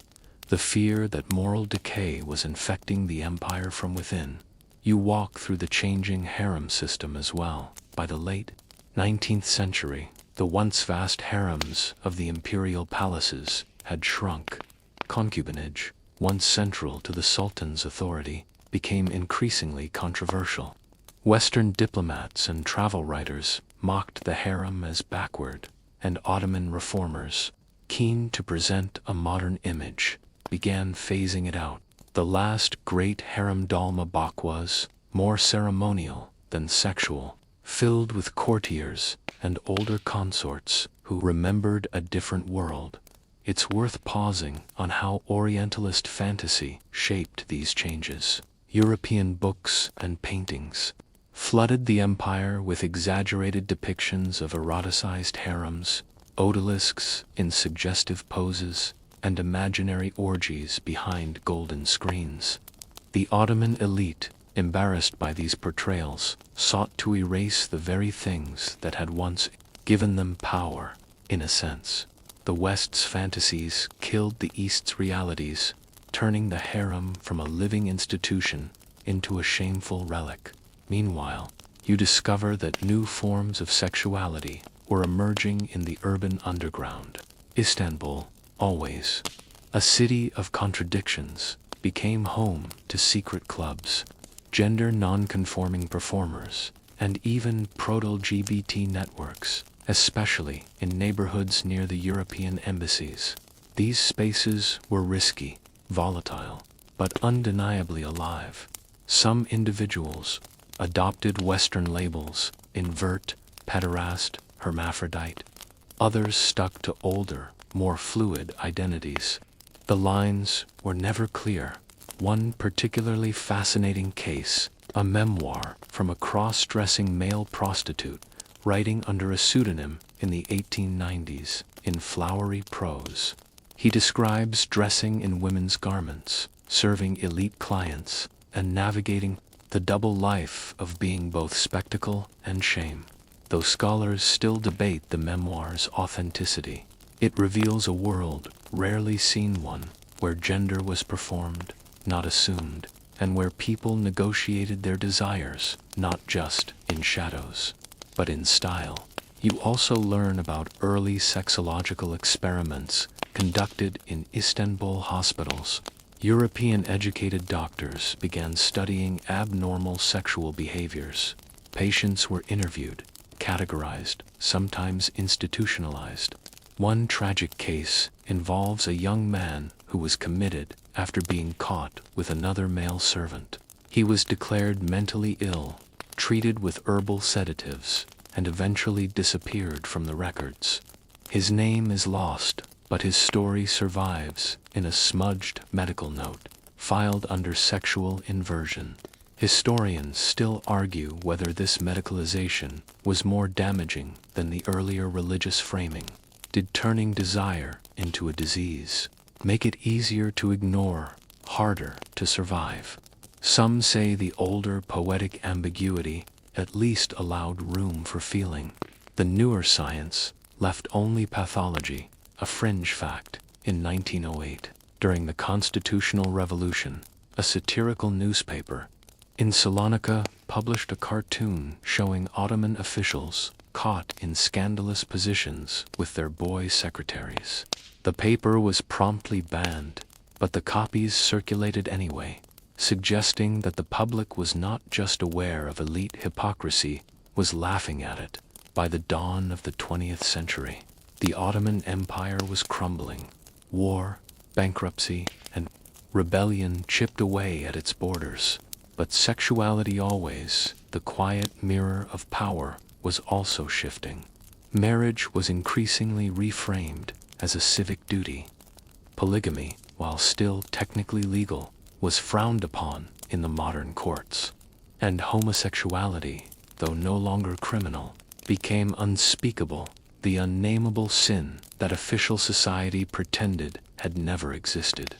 the fear that moral decay was infecting the empire from within. You walk through the changing harem system as well. By the late 19th century, the once vast harems of the imperial palaces had shrunk. Concubinage, once central to the sultan's authority, became increasingly controversial. Western diplomats and travel writers mocked the harem as backward, and Ottoman reformers, keen to present a modern image, began phasing it out. The last great harem dolma bakwas, more ceremonial than sexual, filled with courtiers and older consorts who remembered a different world. It's worth pausing on how Orientalist fantasy shaped these changes. European books and paintings flooded the empire with exaggerated depictions of eroticized harems, odalisques in suggestive poses, and imaginary orgies behind golden screens. The Ottoman elite, embarrassed by these portrayals, sought to erase the very things that had once given them power. In a sense, the West's fantasies killed the East's realities, turning the harem from a living institution into a shameful relic. Meanwhile, you discover that new forms of sexuality were emerging in the urban underground. Istanbul, always a city of contradictions, became home to secret clubs, gender non-conforming performers, and even proto-LGBT networks, especially in neighborhoods near the European embassies. These spaces were risky, volatile, but undeniably alive. Some individuals adopted Western labels: invert, pederast, hermaphrodite. Others stuck to older, more fluid identities. The lines were never clear. One particularly fascinating case, a memoir from a cross-dressing male prostitute writing under a pseudonym in the 1890s in flowery prose. He describes dressing in women's garments, serving elite clients, and navigating the double life of being both spectacle and shame. Though scholars still debate the memoir's authenticity, it reveals a world rarely seen, one where gender was performed, not assumed, and where people negotiated their desires, not just in shadows, but in style. You also learn about early sexological experiments conducted in Istanbul hospitals. European-educated doctors began studying abnormal sexual behaviors. Patients were interviewed, categorized, sometimes institutionalized. One tragic case involves a young man who was committed after being caught with another male servant. He was declared mentally ill, treated with herbal sedatives, and eventually disappeared from the records. His name is lost, but his story survives in a smudged medical note, filed under sexual inversion. Historians still argue whether this medicalization was more damaging than the earlier religious framing. Did turning desire into a disease make it easier to ignore, harder to survive? Some say the older poetic ambiguity at least allowed room for feeling. The newer science left only pathology, a fringe fact. In 1908, during the Constitutional Revolution, a satirical newspaper in Salonika published a cartoon showing Ottoman officials caught in scandalous positions with their boy secretaries. The paper was promptly banned, but the copies circulated anyway, suggesting that the public was not just aware of elite hypocrisy, was laughing at it. By the dawn of the 20th century, the Ottoman Empire was crumbling. War, bankruptcy, and rebellion chipped away at its borders. But sexuality, always the quiet mirror of power, was also shifting. Marriage was increasingly reframed as a civic duty. Polygamy, while still technically legal, was frowned upon in the modern courts. And homosexuality, though no longer criminal, became unspeakable, the unnameable sin that official society pretended had never existed.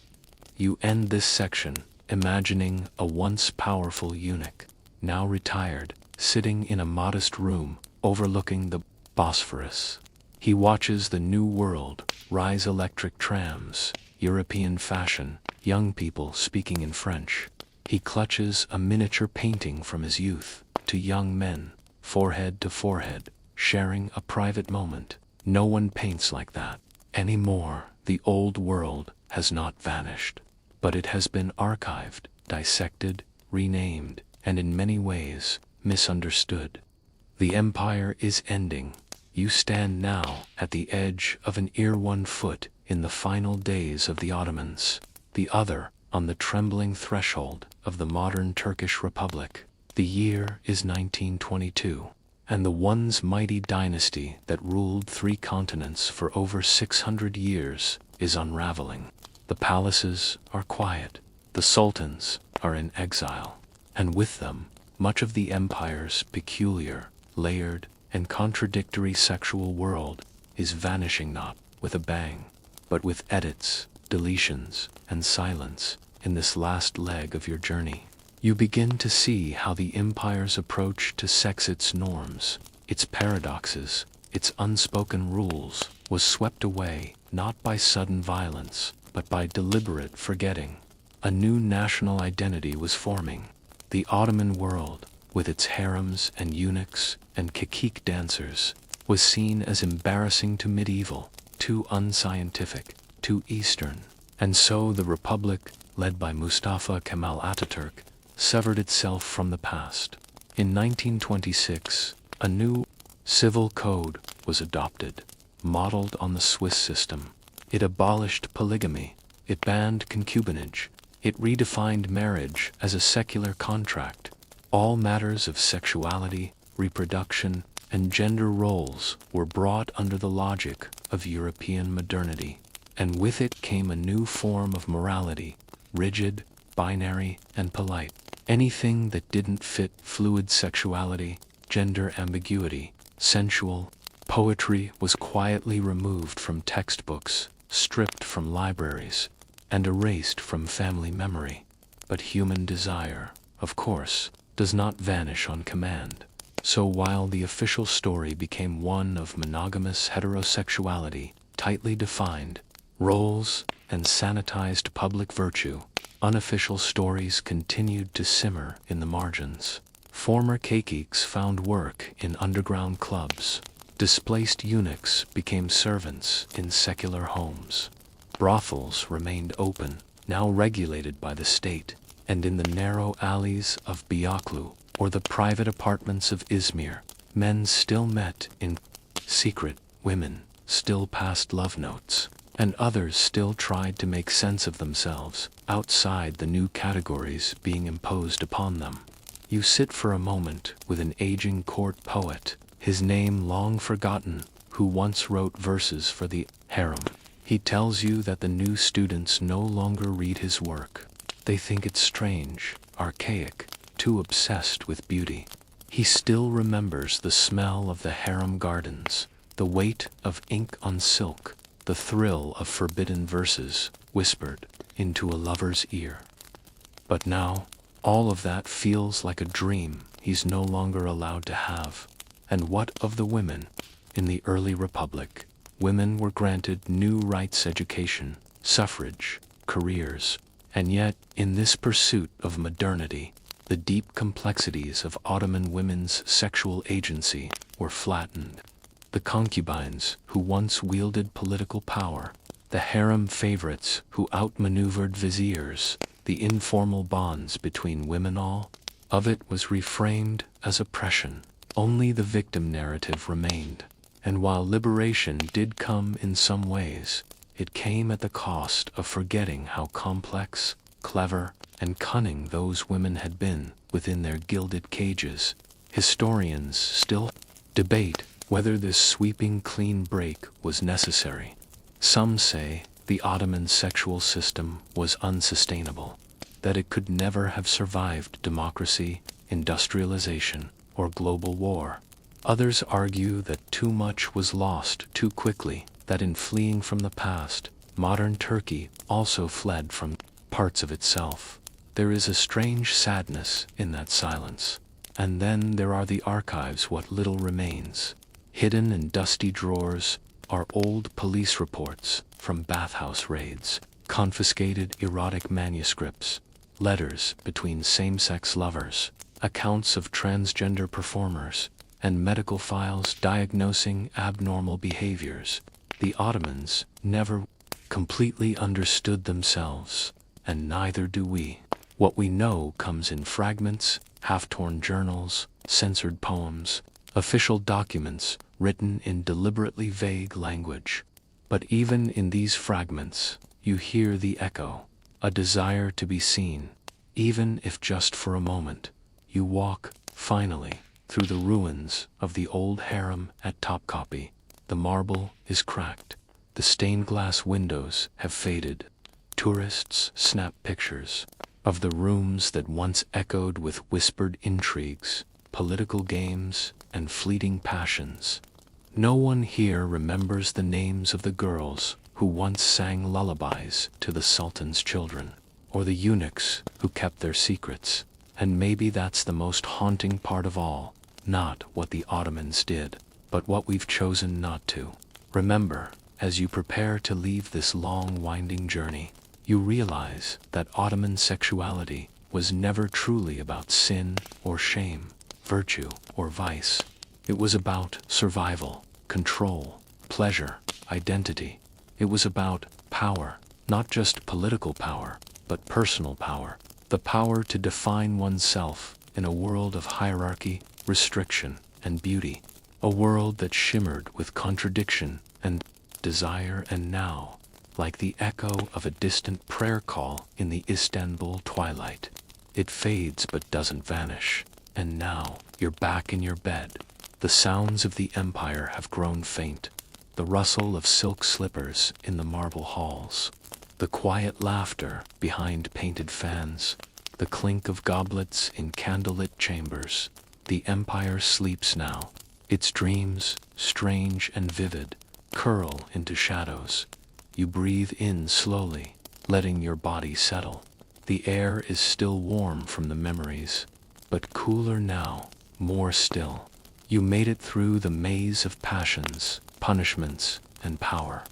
You end this section imagining a once powerful eunuch, now retired, sitting in a modest room overlooking the Bosphorus. He watches the new world rise: electric trams, European fashion, young people speaking in French. He clutches a miniature painting from his youth, to young men, forehead to forehead, sharing a private moment. No one paints like that anymore. The old world has not vanished, but it has been archived, dissected, renamed, and in many ways misunderstood. The empire is ending, You stand now at the edge of an ear, one foot in the final days of the Ottomans, the other on the trembling threshold of the modern Turkish Republic. The year is 1922, and the once mighty dynasty that ruled 3 continents for over 600 years is unraveling. The palaces are quiet, the sultans are in exile, and with them, much of the empire's peculiar, layered, and contradictory sexual world is vanishing, not with a bang, but with edits, deletions, and silence. In this last leg of your journey, you begin to see how the empire's approach to sex, its norms, its paradoxes, its unspoken rules, was swept away not by sudden violence, but by deliberate forgetting. A new national identity was forming. The Ottoman world, with its harems and eunuchs and kekik dancers, was seen as embarrassing to medieval, too unscientific, too Eastern. And so the Republic, led by Mustafa Kemal Ataturk, severed itself from the past. In 1926, a new civil code was adopted, modeled on the Swiss system. It abolished polygamy, it banned concubinage, it redefined marriage as a secular contract. All matters of sexuality, reproduction, and gender roles were brought under the logic of European modernity. And with it came a new form of morality, rigid, binary, and polite. Anything that didn't fit fluid sexuality, gender ambiguity, sensual poetry was quietly removed from textbooks, stripped from libraries, and erased from family memory. But human desire, of course, does not vanish on command. So while the official story became one of monogamous heterosexuality, tightly defined roles, and sanitized public virtue, unofficial stories continued to simmer in the margins. Former kekiks found work in underground clubs. Displaced eunuchs became servants in secular homes. Brothels remained open, now regulated by the state, and in the narrow alleys of Beyaklu or the private apartments of Izmir, men still met in secret, women still passed love notes, and others still tried to make sense of themselves outside the new categories being imposed upon them. You sit for a moment with an aging court poet, his name long forgotten, who once wrote verses for the harem. He tells you that the new students no longer read his work. They think it strange, archaic, too obsessed with beauty. He still remembers the smell of the harem gardens, the weight of ink on silk, the thrill of forbidden verses whispered into a lover's ear. But now, all of that feels like a dream he's no longer allowed to have. And what of the women? In the early Republic, women were granted new rights, education, suffrage, careers, and yet, in this pursuit of modernity, the deep complexities of Ottoman women's sexual agency were flattened. The concubines who once wielded political power, the harem favorites who outmaneuvered viziers, the informal bonds between women, all of it was reframed as oppression. Only the victim narrative remained. And while liberation did come in some ways, it came at the cost of forgetting how complex, clever, and cunning those women had been within their gilded cages. Historians still debate whether this sweeping clean break was necessary. Some say the Ottoman sexual system was unsustainable, that it could never have survived democracy, industrialization, or global war. Others argue that too much was lost too quickly, that in fleeing from the past, modern Turkey also fled from parts of itself. There is a strange sadness in that silence. And then there are the archives, what little remains. Hidden in dusty drawers are old police reports from bathhouse raids, confiscated erotic manuscripts, letters between same-sex lovers, accounts of transgender performers, and medical files diagnosing abnormal behaviors. The Ottomans never completely understood themselves, and neither do we. What we know comes in fragments, half-torn journals, censored poems, official documents written in deliberately vague language. But even in these fragments, you hear the echo, a desire to be seen, even if just for a moment. You walk, finally, through the ruins of the old harem at Topkapi. The marble is cracked. The stained glass windows have faded. Tourists snap pictures of the rooms that once echoed with whispered intrigues, political games, and fleeting passions. No one here remembers the names of the girls who once sang lullabies to the Sultan's children, or the eunuchs who kept their secrets. And maybe that's the most haunting part of all, not what the Ottomans did, but what we've chosen not to. Remember, as you prepare to leave this long, winding journey, you realize that Ottoman sexuality was never truly about sin or shame, virtue or vice. It was about survival, control, pleasure, identity. It was about power, not just political power, but personal power. The power to define oneself in a world of hierarchy, restriction, and beauty. A world that shimmered with contradiction and desire. And now, like the echo of a distant prayer call in the Istanbul twilight, it fades but doesn't vanish. And now, you're back in your bed. The sounds of the empire have grown faint. The rustle of silk slippers in the marble halls. The quiet laughter behind painted fans. The clink of goblets in candlelit chambers. The empire sleeps now. Its dreams, strange and vivid, curl into shadows. You breathe in slowly, letting your body settle. The air is still warm from the memories, but cooler now, more still. You made it through the maze of passions, punishments, and power.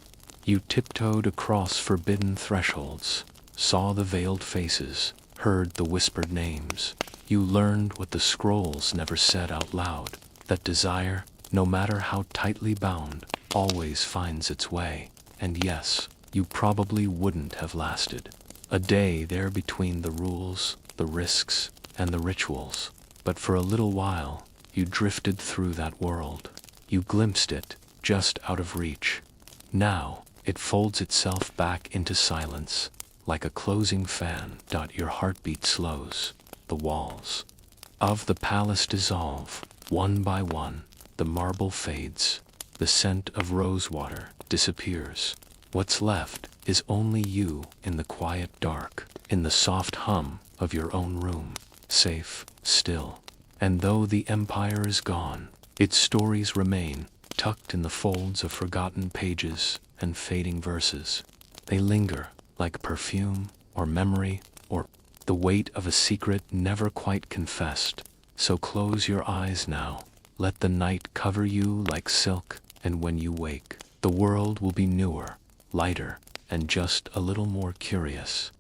You tiptoed across forbidden thresholds, saw the veiled faces, heard the whispered names. You learned what the scrolls never said out loud, that desire, no matter how tightly bound, always finds its way. And yes, you probably wouldn't have lasted a day there between the rules, the risks, and the rituals. But for a little while, you drifted through that world. You glimpsed it, just out of reach. Now, it folds itself back into silence, like a closing fan. Your heartbeat slows. The walls of the palace dissolve, one by one. The marble fades. The scent of rosewater disappears. What's left is only you in the quiet dark, in the soft hum of your own room, safe, still. And though the empire is gone, its stories remain, tucked in the folds of forgotten pages and fading verses. They linger, like perfume, or memory, or the weight of a secret never quite confessed. So close your eyes now, let the night cover you like silk, and when you wake, the world will be newer, lighter, and just a little more curious.